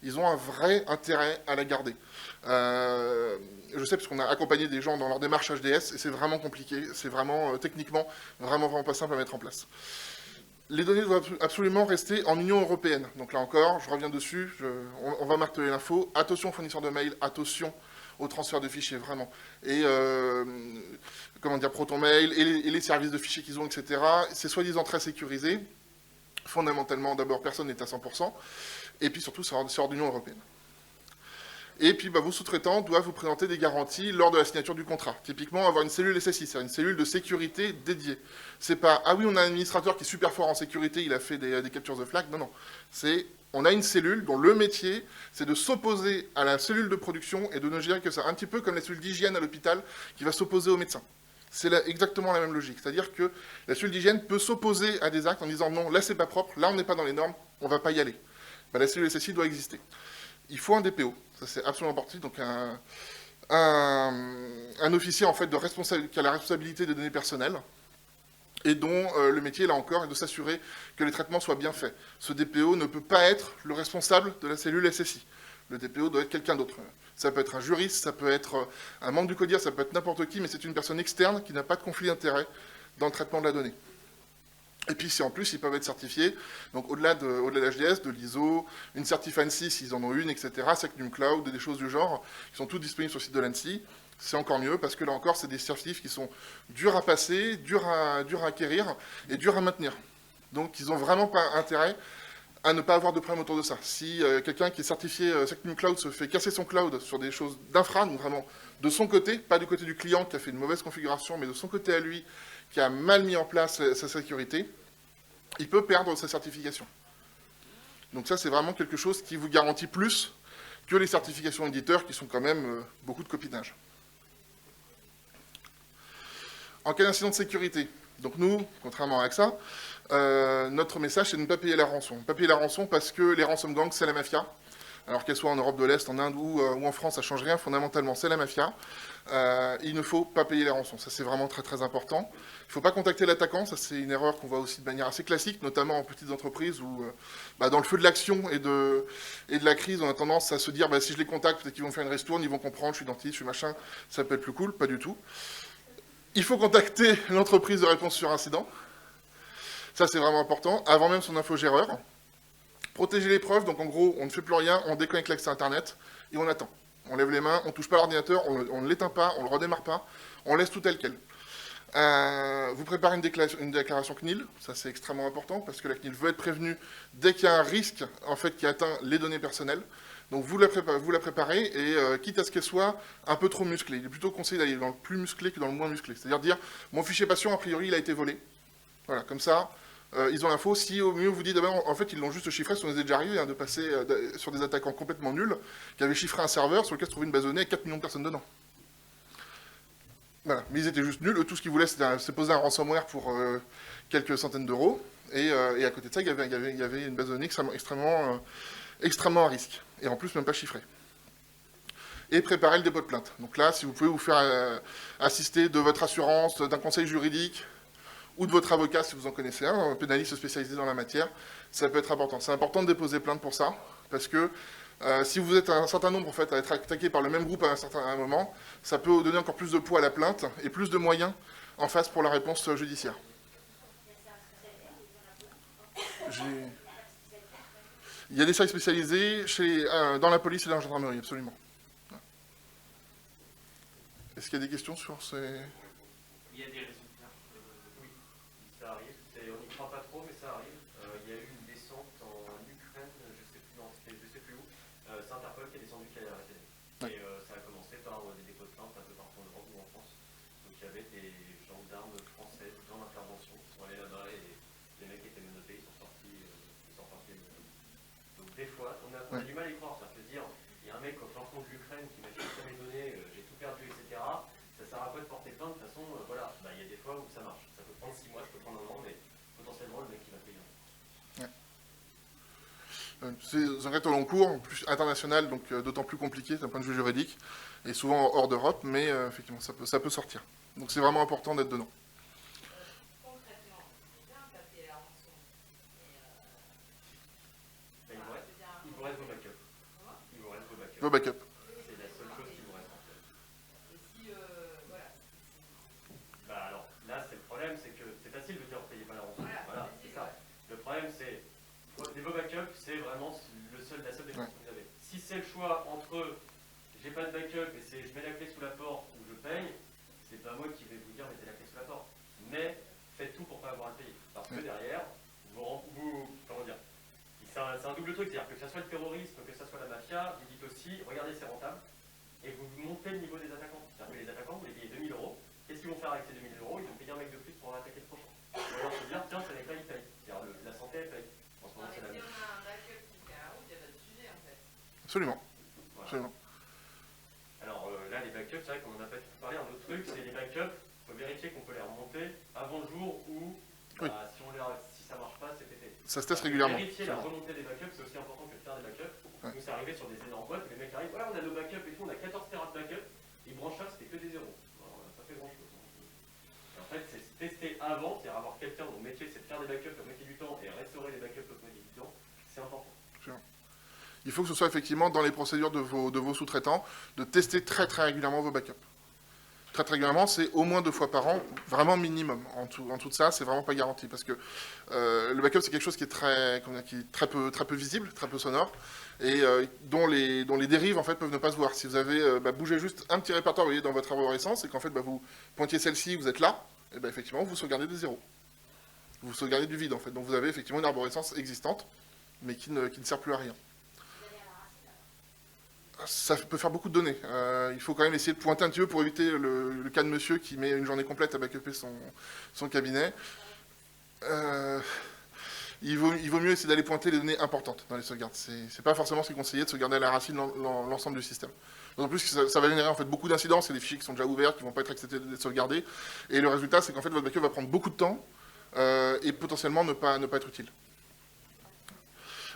Ils ont un vrai intérêt à la garder. Je sais parce qu'on a accompagné des gens dans leur démarche HDS, et c'est vraiment compliqué, c'est vraiment techniquement vraiment pas simple à mettre en place. Les données doivent absolument rester en Union européenne. Donc là encore, je reviens dessus, on va marteler l'info. Attention aux fournisseurs de mail, attention au transfert de fichiers, vraiment. Et ProtonMail, et les services de fichiers qu'ils ont, etc. C'est soi-disant très sécurisé. Fondamentalement, d'abord, personne n'est à 100%. Et puis surtout, c'est hors d'Union européenne. Et puis, vos sous-traitants doivent vous présenter des garanties lors de la signature du contrat. Typiquement, avoir une cellule SSI, c'est une cellule de sécurité dédiée. C'est pas, ah oui, on a un administrateur qui est super fort en sécurité, il a fait des captures de flag. Non, non. C'est, on a une cellule dont le métier, c'est de s'opposer à la cellule de production et de ne gérer que ça. Un petit peu comme la cellule d'hygiène à l'hôpital qui va s'opposer au médecin. C'est exactement la même logique. C'est-à-dire que la cellule d'hygiène peut s'opposer à des actes en disant non, là c'est pas propre, là on n'est pas dans les normes, on ne va pas y aller. La cellule SSI doit exister. Il faut un DPO, ça c'est absolument important, donc un officier en fait qui a la responsabilité des données personnelles et dont le métier, là encore, est de s'assurer que les traitements soient bien faits. Ce DPO ne peut pas être le responsable de la cellule SSI. Le DPO doit être quelqu'un d'autre. Ça peut être un juriste, ça peut être un membre du CODIR, ça peut être n'importe qui, mais c'est une personne externe qui n'a pas de conflit d'intérêt dans le traitement de la donnée. Et puis, si en plus, ils peuvent être certifiés, donc au-delà de l'HDS, de l'ISO, une certif ANSI, s'ils en ont une, etc., Secnum Cloud, des choses du genre, qui sont toutes disponibles sur le site de l'ANSI, c'est encore mieux, parce que là encore, c'est des certifs qui sont durs à passer, durs à acquérir, et durs à maintenir. Donc, ils n'ont vraiment pas intérêt à ne pas avoir de problème autour de ça. Si quelqu'un qui est certifié Secnum Cloud se fait casser son cloud sur des choses d'infra, donc vraiment de son côté, pas du côté du client qui a fait une mauvaise configuration, mais de son côté à lui, qui a mal mis en place sa sécurité, il peut perdre sa certification. Donc ça, c'est vraiment quelque chose qui vous garantit plus que les certifications éditeurs, qui sont quand même beaucoup de copinage. En cas d'incident de sécurité, donc nous, contrairement à AXA, notre message, c'est de ne pas payer la rançon. Ne pas payer la rançon parce que les ransom gangs, c'est la mafia. alors qu'elle soit en Europe de l'Est, en Inde ou en France, ça ne change rien, fondamentalement, c'est la mafia. Il ne faut pas payer les rançons, ça c'est vraiment très très important. Il ne faut pas contacter l'attaquant, ça c'est une erreur qu'on voit aussi de manière assez classique, notamment en petites entreprises où, dans le feu de l'action et de la crise, on a tendance à se dire, si je les contacte, peut-être qu'ils vont me faire une ristourne, ils vont comprendre, je suis dentiste, je suis machin, ça peut être plus cool, pas du tout. Il faut contacter l'entreprise de réponse sur incident, ça c'est vraiment important, avant même son infogéreur. Protéger les preuves, donc en gros, on ne fait plus rien, on déconnecte l'accès Internet et on attend. On lève les mains, on ne touche pas l'ordinateur, on ne l'éteint pas, on ne le redémarre pas, on laisse tout tel quel. Vous préparez une déclaration CNIL, ça c'est extrêmement important, parce que la CNIL veut être prévenue dès qu'il y a un risque en fait, qui atteint les données personnelles. Donc vous la préparez, et quitte à ce qu'elle soit un peu trop musclée. Il est plutôt conseillé d'aller dans le plus musclé que dans le moins musclé. C'est-à-dire dire, mon fichier patient, a priori, il a été volé. Voilà, comme ça, ils ont l'info. Si au mieux vous dites, en fait, ils l'ont juste chiffré, ça nous est déjà arrivé de passer sur des attaquants complètement nuls, qui avaient chiffré un serveur sur lequel se trouvait une base de données avec 4 millions de personnes dedans. Voilà, mais ils étaient juste nuls. Eux, tout ce qu'ils voulaient, c'était poser un ransomware pour quelques centaines d'euros. Et à côté de ça, il y avait une base de données extrêmement à risque. Et en plus, même pas chiffrée. Et préparer le dépôt de plainte. Donc là, si vous pouvez vous faire assister de votre assurance, d'un conseil juridique, ou de votre avocat, si vous en connaissez un pénaliste spécialisé dans la matière, ça peut être important. C'est important de déposer plainte pour ça, parce que si vous êtes un certain nombre en fait, à être attaqué par le même groupe à un moment, ça peut donner encore plus de poids à la plainte, et plus de moyens en face pour la réponse judiciaire. Il y a des services spécialisés dans la police et la gendarmerie, absolument. Est-ce qu'il y a des questions sur ces...
Il y a des résultats. Oui, ça arrive. On n'y croit pas trop, mais ça arrive. Il y a eu une descente en Ukraine, je sais plus où. C'est Interpol qui est descendu, qui a arrêté. Et ça a commencé par des dépôts de plainte un peu partout en Europe ou en France. Donc il y avait des gendarmes français dans l'intervention qui sont allés là-bas et les mecs étaient menottés, ils sont sortis. Donc des fois, on a du mal à y croire. Ça veut dire, il y a un mec au fin fond de l'Ukraine qui m'a chiffré mes données, j'ai tout perdu, etc. Ça sert à quoi de porter plainte? De toute façon, voilà, il y a des fois où ça marche. Ça peut prendre 6 mois, ça peut prendre un an, mais potentiellement, le mec qui va payer.
C'est une enquête au long cours, plus internationale, donc d'autant plus compliqué d'un point de vue juridique, et souvent hors d'Europe, mais effectivement, ça peut sortir. Donc c'est vraiment important d'être dedans.
Concrètement, c'est bien taper la rançon, mais
Il vous reste vos backups. Il vous reste vos backups.
Vos backups.
C'est la seule chose qui vous reste en fait.
et si, voilà.
Alors, là, c'est le problème, c'est que c'est facile de dire ne payez pas la rançon. Voilà, c'est ça. Le problème, c'est vos backups, c'est vraiment la seule défense que vous avez. Si c'est le choix entre j'ai pas de backup et je mets la clé sous la porte ou je paye, c'est pas moi qui vais vous dire mettez la clé sous la porte. Mais faites tout pour pas avoir à le payer. Parce que derrière, comment dire, c'est un double truc, c'est-à-dire que ça soit le terrorisme, que ça soit la mafia, vous dites aussi, regardez c'est rentable, et vous montez le niveau des attaquants. C'est-à-dire que les attaquants, vous les payez 2000 €, qu'est-ce qu'ils vont faire avec ces 2000 €? Ils vont payer un mec de plus pour attaquer le prochain. Ou alors se dire, tiens, ce mec-là il paye. C'est-à-dire la santé elle paye. En ce moment, c'est la même.
Si on a un backup qui fait la route, il n'y a pas de sujet en fait.
Absolument.
Voilà.
Absolument.
Alors là, les backups, c'est vrai qu'on n'en a pas parlé. Un autre truc, c'est les backups. Il faut vérifier qu'on peut les remonter avant le jour où, si ça ne marche pas, c'est pété.
Ça se teste régulièrement.
Vérifier la remontée des backups, c'est aussi important que de faire des backups. Nous, c'est arrivé sur des énormes boîtes où les mecs arrivent, voilà, on a nos backups et tout, on a 14 Tera de backups. Ils branchent ça, c'était que des zéros. Alors, on n'a pas fait grand-chose. Et en fait, c'est tester avant, c'est-à-dire avoir quelqu'un dont le métier, c'est de faire des backups au métier du temps et restaurer les backups au métier du temps. C'est important.
Il faut que ce soit effectivement dans les procédures de vos sous-traitants, de tester très très régulièrement vos backups. Très très régulièrement, c'est au moins 2 fois par an, vraiment minimum. En tout de ça, c'est vraiment pas garanti, parce que le backup, c'est quelque chose qui est très peu visible, très peu sonore, et dont les dérives en fait peuvent ne pas se voir. Si vous avez bougé juste un petit répertoire, vous voyez, dans votre arborescence, et qu'en fait vous pointiez celle-ci, vous êtes là, et effectivement, vous sauvegardez des zéros. Vous sauvegardez du vide, en fait. Donc vous avez effectivement une arborescence existante, mais qui ne sert plus à rien. Ça peut faire beaucoup de données. Il faut quand même essayer de pointer un petit peu pour éviter le cas de monsieur qui met une journée complète à backuper son cabinet. Il vaut mieux essayer d'aller pointer les données importantes dans les sauvegardes. C'est pas forcément ce qui est conseillé de sauvegarder à la racine l'ensemble du système. En plus, ça va générer en fait beaucoup d'incidents. C'est des fichiers qui sont déjà ouverts, qui ne vont pas être acceptés d'être sauvegardés. Et le résultat, c'est qu'en fait, votre backup va prendre beaucoup de temps et potentiellement ne pas être utile.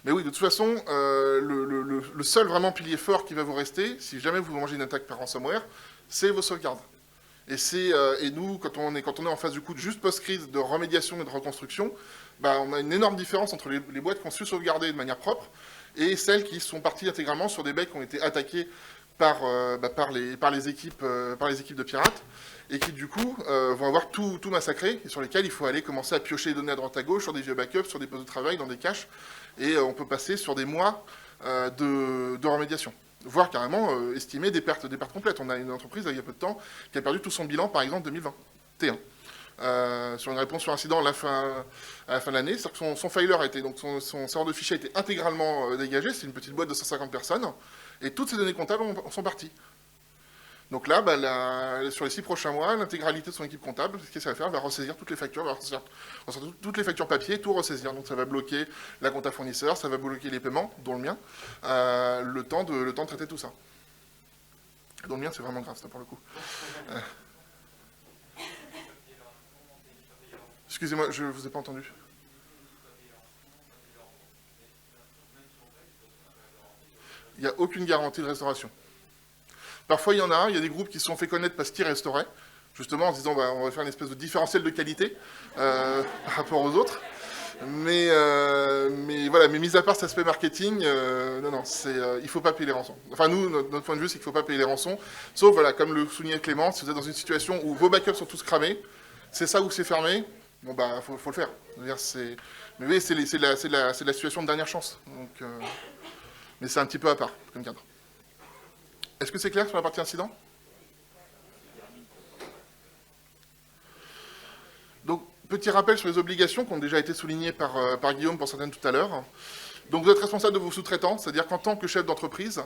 Mais oui, de toute façon, le seul vraiment pilier fort qui va vous rester, si jamais vous mangez une attaque par ransomware, c'est vos sauvegardes. Et nous, quand on est en phase du coup juste post-crise de remédiation et de reconstruction, on a une énorme différence entre les boîtes qui ont su sauvegarder de manière propre et celles qui sont parties intégralement sur des baies qui ont été attaquées par les équipes de pirates, et qui du coup vont avoir tout massacré, et sur lesquels il faut aller commencer à piocher les données à droite à gauche, sur des vieux backups, sur des postes de travail, dans des caches, et on peut passer sur des mois de remédiation, voire carrément estimer des pertes complètes. On a une entreprise il y a peu de temps qui a perdu tout son bilan, par exemple 2021. Sur une réponse sur incident à la fin de l'année, c'est-à-dire que son failer a été, donc son serveur de fichiers a été intégralement dégagé, c'est une petite boîte de 150 personnes, et toutes ces données comptables sont parties. Donc là, sur les 6 prochains mois, l'intégralité de son équipe comptable, ce qu'elle va faire, va ressaisir toutes les factures, toutes les factures papier, tout ressaisir. Donc ça va bloquer la compta fournisseur, ça va bloquer les paiements, dont le mien, le temps de traiter tout ça. Dont le mien, c'est vraiment grave, ça, pour le coup. Excusez-moi, je ne vous ai pas entendu. Il n'y a aucune garantie de restauration. Parfois, il y a des groupes qui se sont fait connaître parce qu'ils restauraient, justement en se disant on va faire une espèce de différentiel de qualité par rapport aux autres. Mais voilà, mais mis à part cet aspect marketing, il ne faut pas payer les rançons. Enfin, nous, notre point de vue, c'est qu'il ne faut pas payer les rançons, sauf, voilà, comme le soulignait Clément, si vous êtes dans une situation où vos backups sont tous cramés, c'est ça ou c'est fermé, faut le faire. Mais oui, c'est la situation de dernière chance. Donc, mais c'est un petit peu à part, comme cadre. Est-ce que c'est clair sur la partie incident? Donc, petit rappel sur les obligations qui ont déjà été soulignées par Guillaume pour certaines tout à l'heure. Donc, vous êtes responsable de vos sous-traitants, c'est-à-dire qu'en tant que chef d'entreprise,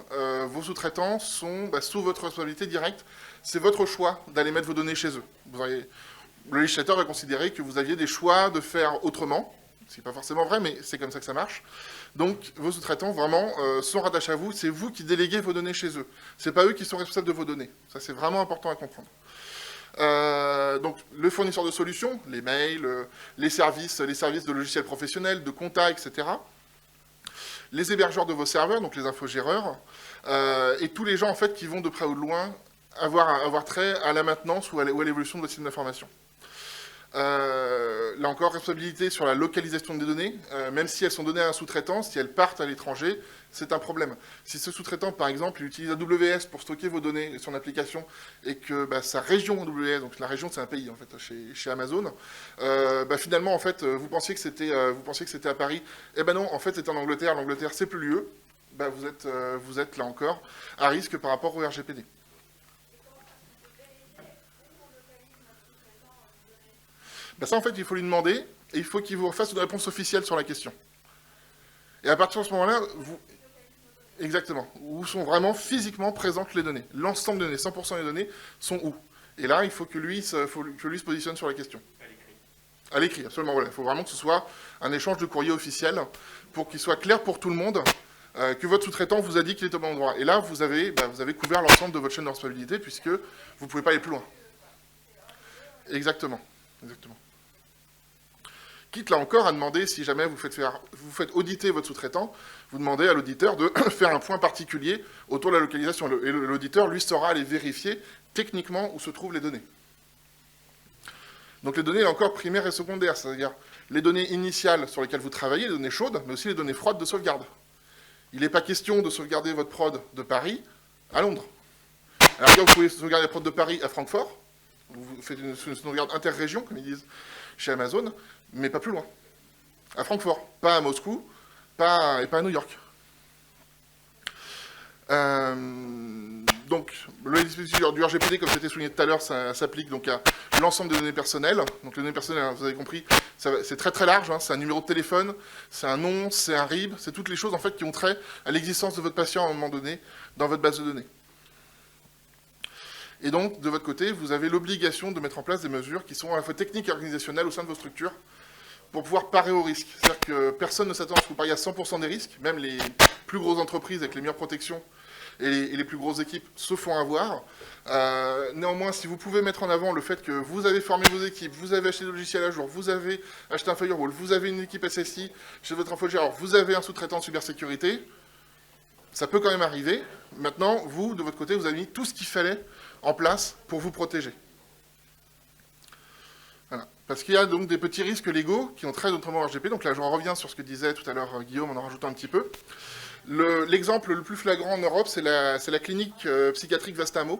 vos sous-traitants sont sous votre responsabilité directe. C'est votre choix d'aller mettre vos données chez eux. Le législateur va considérer que vous aviez des choix de faire autrement. Ce n'est pas forcément vrai, mais c'est comme ça que ça marche. Donc, vos sous-traitants, vraiment, sont rattachés à vous. C'est vous qui déléguez vos données chez eux. Ce n'est pas eux qui sont responsables de vos données. Ça, c'est vraiment important à comprendre. Donc, le fournisseur de solutions, les mails, les services de logiciels professionnels, de compta, etc. Les hébergeurs de vos serveurs, donc les infogéreurs, et tous les gens, en fait, qui vont de près ou de loin avoir trait à la maintenance ou à l'évolution de votre système d'information. Là encore, responsabilité sur la localisation des données, même si elles sont données à un sous-traitant, si elles partent à l'étranger, c'est un problème. Si ce sous-traitant, par exemple, il utilise AWS pour stocker vos données, son application, et que sa région AWS, donc la région c'est un pays en fait, chez Amazon, finalement en fait, vous pensiez que c'était à Paris, eh ben non, en fait c'est en Angleterre, l'Angleterre c'est plus l'UE, vous êtes là encore à risque par rapport au RGPD. Ça, en fait, il faut lui demander, et il faut qu'il vous fasse une réponse officielle sur la question. Et à partir de ce moment-là, exactement, où sont vraiment physiquement présentes les données. L'ensemble des données, 100% des données, sont où? Et là, il faut que lui se positionne sur la question. À l'écrit, absolument, voilà. Il faut vraiment que ce soit un échange de courrier officiel, pour qu'il soit clair pour tout le monde, que votre sous-traitant vous a dit qu'il est au bon endroit. Et là, vous avez couvert l'ensemble de votre chaîne de responsabilité, puisque vous ne pouvez pas aller plus loin. Exactement. Quitte là encore à demander, si jamais vous faites auditer votre sous-traitant, vous demandez à l'auditeur de faire un point particulier autour de la localisation. Et l'auditeur, lui, saura aller vérifier techniquement où se trouvent les données. Donc les données, là encore, primaires et secondaires, c'est-à-dire les données initiales sur lesquelles vous travaillez, les données chaudes, mais aussi les données froides de sauvegarde. Il n'est pas question de sauvegarder votre prod de Paris à Londres. Alors vous pouvez sauvegarder la prod de Paris à Francfort, vous faites une sauvegarde interrégion, comme ils disent chez Amazon, mais pas plus loin. À Francfort, pas à Moscou, et pas à New York. Donc, le dispositif du RGPD, comme c'était souligné tout à l'heure, ça s'applique donc à l'ensemble des données personnelles. Donc, les données personnelles, vous avez compris, c'est très très large. C'est un numéro de téléphone, c'est un nom, c'est un RIB, c'est toutes les choses en fait qui ont trait à l'existence de votre patient à un moment donné dans votre base de données. Et donc, de votre côté, vous avez l'obligation de mettre en place des mesures qui sont à la fois techniques et organisationnelles au sein de vos structures pour pouvoir parer aux risques. C'est-à-dire que personne ne s'attend à ce que vous pariez à 100% des risques, même les plus grosses entreprises avec les meilleures protections et les plus grosses équipes se font avoir. Néanmoins, si vous pouvez mettre en avant le fait que vous avez formé vos équipes, vous avez acheté des logiciels à jour, vous avez acheté un firewall, vous avez une équipe SSI chez votre infogérant, vous avez un sous-traitant de cybersécurité, ça peut quand même arriver. Maintenant, vous, de votre côté, vous avez mis tout ce qu'il fallait en place pour vous protéger. Voilà. Parce qu'il y a donc des petits risques légaux qui ont trait notamment au RGPD. Donc là, je reviens sur ce que disait tout à l'heure Guillaume en rajoutant un petit peu. L'exemple le plus flagrant en Europe, c'est la clinique psychiatrique Vastamo.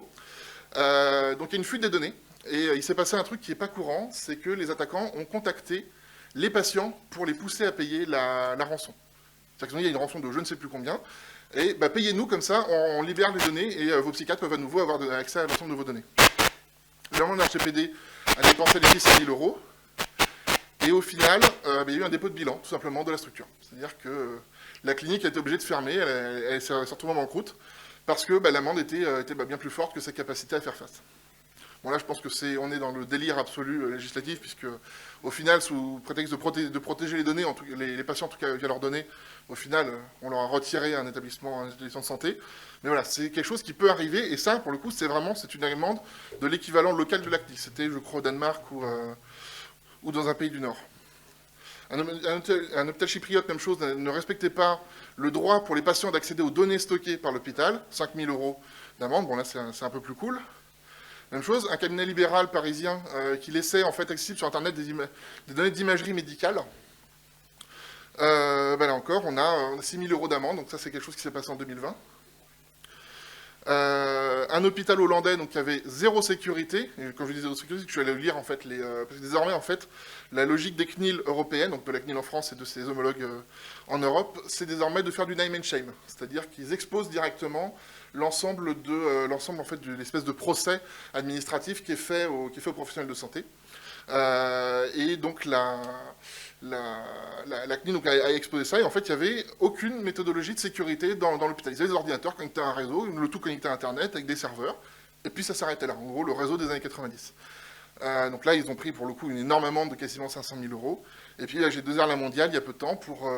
Donc il y a une fuite des données. Et il s'est passé un truc qui n'est pas courant, c'est que les attaquants ont contacté les patients pour les pousser à payer la rançon. C'est-à-dire qu'ils ont dit, il y a une rançon de je ne sais plus combien. Et payez-nous, comme ça, on libère les données et vos psychiatres peuvent à nouveau avoir accès à l'ensemble de vos données. Évidemment, le RGPD a dépensé les 600 000 €. Et au final, il y a eu un dépôt de bilan, tout simplement, de la structure. C'est-à-dire que la clinique a été obligée de fermer, elle s'est retrouvée en banqueroute, parce que l'amende était bien plus forte que sa capacité à faire face. Bon, là, je pense on est dans le délire absolu législatif, puisque, au final, sous prétexte de protéger les données, les patients, en tout cas, via leurs données, au final, on leur a retiré un établissement de santé. Mais voilà, c'est quelque chose qui peut arriver, et ça, pour le coup, c'est une amende de l'équivalent local de l'ACNIL. C'était, je crois, au Danemark ou dans un pays du Nord. Un hôpital chypriote, même chose, ne respectait pas le droit pour les patients d'accéder aux données stockées par l'hôpital, 5 000 € d'amende. Bon, là, c'est un peu plus cool. Même chose, un cabinet libéral parisien qui laissait en fait accessible sur Internet des données d'imagerie médicale. Là encore, on a 6 000 € d'amende, donc ça c'est quelque chose qui s'est passé en 2020. Un hôpital hollandais donc, qui avait zéro sécurité, et quand je dis zéro sécurité, c'est que je suis allé lire en fait, parce que désormais en fait, la logique des CNIL européennes, donc de la CNIL en France et de ses homologues en Europe, c'est désormais de faire du name and shame, c'est-à-dire qu'ils exposent directement l'ensemble en fait, de l'espèce de procès administratif qui est fait aux professionnels de santé. Et donc la CNIL donc, a exposé ça, et en fait, il n'y avait aucune méthodologie de sécurité dans l'hôpital. Ils avaient des ordinateurs connectés à un réseau, le tout connecté à Internet avec des serveurs, et puis ça s'arrêtait là, en gros, le réseau des années 90. Donc là, ils ont pris, pour le coup, une énorme amende de quasiment 500 000 €, et puis là, j'ai deux la mondiale, il y a peu de temps, pour...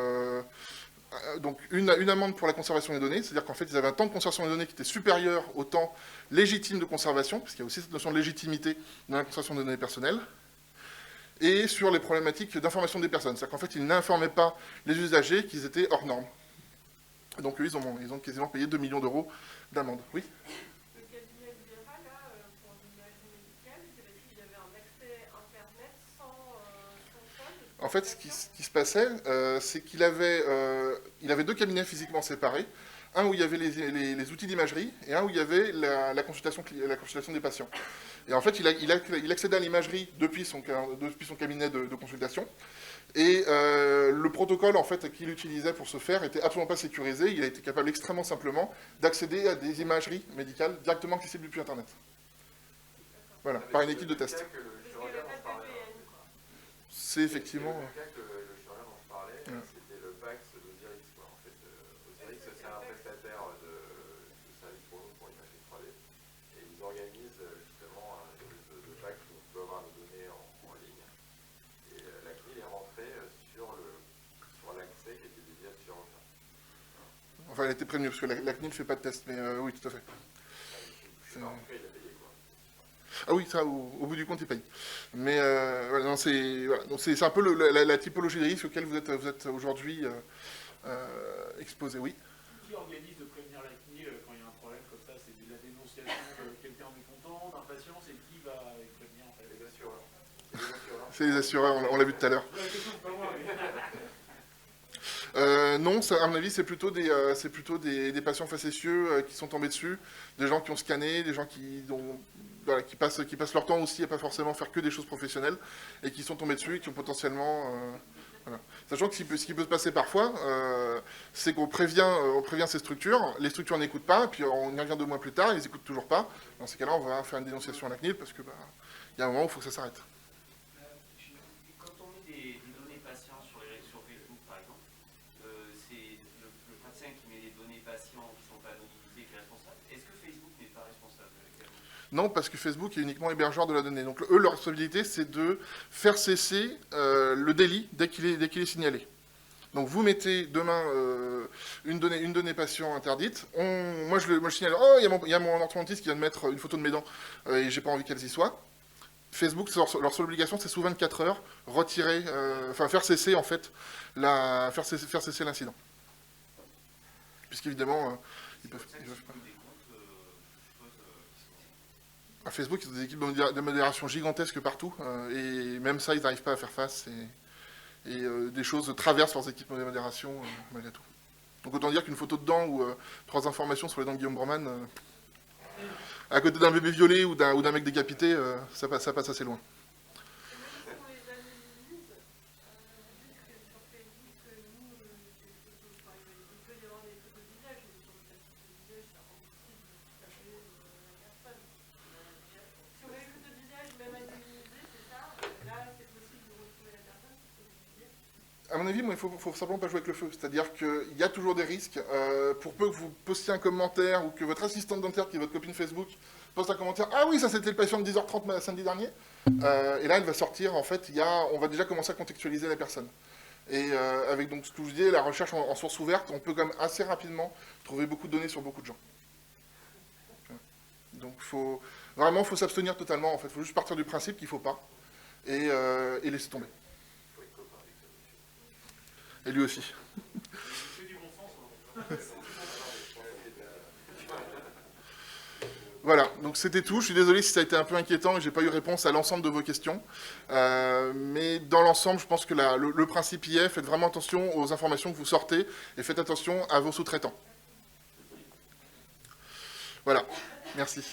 donc une amende pour la conservation des données, c'est-à-dire qu'en fait, ils avaient un temps de conservation des données qui était supérieur au temps légitime de conservation, parce qu'il y a aussi cette notion de légitimité dans la conservation des données personnelles, et sur les problématiques d'information des personnes. C'est-à-dire qu'en fait, ils n'informaient pas les usagers qu'ils étaient hors normes. Donc eux, ils ont quasiment payé 2 millions € d'amende. Oui ?
Le cabinet libéral, là, pour l'imagerie médicale, c'est parce qu'il avait un accès Internet sans code.
En fait, ce qui se passait, c'est qu'il avait deux cabinets physiquement séparés. Un où il y avait les outils d'imagerie, et un où il y avait la consultation des patients. Et en fait, il accédait à l'imagerie depuis son cabinet de consultation. Et le protocole en fait, qu'il utilisait pour ce faire était absolument pas sécurisé. Il a été capable extrêmement simplement d'accéder à des imageries médicales directement accessibles depuis Internet. Voilà, par une équipe de test. C'est effectivement...
Le cas que le chirurgien dont je parlais, c'était le PAX d'Osiris. En fait, Osiris, c'est un prestataire de services pour l'imagerie 3D. Et ils organisent justement un espèce de PAX où on peut avoir nos données en ligne. Et la CNIL est rentrée sur l'accès qui était dédié à ce chirurgien.
Enfin, elle a été prévenue, parce que la CNIL ne fait pas de test, mais oui, tout à fait.
En tout cas, il a payé, quoi.
Ah oui, ça, au bout du compte, il paye. Mais voilà, c'est un peu la typologie des risques auxquels vous êtes aujourd'hui exposé, oui.
Qui organise de prévenir la CNIL quand il y a un problème comme ça? C'est de la dénonciation de quelqu'un mécontent, d'un patient? C'est qui va prévenir en fait?
Les assureurs.
C'est les assureurs, on l'a vu tout à l'heure. Non, ça, à mon avis, c'est plutôt des patients facétieux qui sont tombés dessus, des gens qui ont scanné, des gens qui passent leur temps aussi à pas forcément faire que des choses professionnelles, et qui sont tombés dessus et qui ont potentiellement... voilà. Sachant que ce qui peut se passer parfois, c'est qu'on prévient ces structures, les structures n'écoutent pas, puis on y revient 2 mois plus tard, ils n'écoutent toujours pas. Dans ces cas-là, on va faire une dénonciation à la CNIL, parce qu'il y a un moment où il faut que ça s'arrête.
Quand on met des données patients sur Facebook, par exemple, c'est le praticien qui met les données patients qui ne sont pas anonymisées qui est responsable. Est-ce que Facebook n'est pas responsable également?
Non, parce que Facebook est uniquement hébergeur de la donnée. Donc eux, leur responsabilité, c'est de faire cesser le délit dès qu'il est signalé. Donc vous mettez demain une donnée patient interdite. Moi je signale, oh, il y a mon orthodontiste qui vient de mettre une photo de mes dents et j'ai pas envie qu'elles y soient. Facebook, leur seule obligation, c'est sous 24 heures retirer, faire cesser en fait, faire cesser l'incident. Puisqu'évidemment, ils peuvent pas. À Facebook, ils ont des équipes de modération gigantesques partout, et même ça, ils n'arrivent pas à faire face, et des choses traversent leurs équipes de modération malgré tout. Donc autant dire qu'une photo de dents ou 3 informations sur les dents de Guillaume Broman, à côté d'un bébé violé ou d'un mec décapité, ça passe assez loin. À mon avis, il faut simplement pas jouer avec le feu. C'est-à-dire qu'il y a toujours des risques. Pour peu que vous postiez un commentaire ou que votre assistante dentaire, qui est votre copine Facebook, poste un commentaire. Ah oui, ça c'était le patient de 10h30 samedi dernier. Et là, elle va sortir. En fait, on va déjà commencer à contextualiser la personne. Et avec donc ce que je vous disais, la recherche en source ouverte, on peut quand même assez rapidement trouver beaucoup de données sur beaucoup de gens. Donc faut s'abstenir totalement. En fait, il faut juste partir du principe qu'il ne faut pas et laisser tomber. Et lui aussi. Voilà, donc c'était tout. Je suis désolé si ça a été un peu inquiétant et j'ai pas eu réponse à l'ensemble de vos questions. Mais dans l'ensemble, je pense que le principe y est. Faites vraiment attention aux informations que vous sortez et faites attention à vos sous-traitants. Voilà, merci.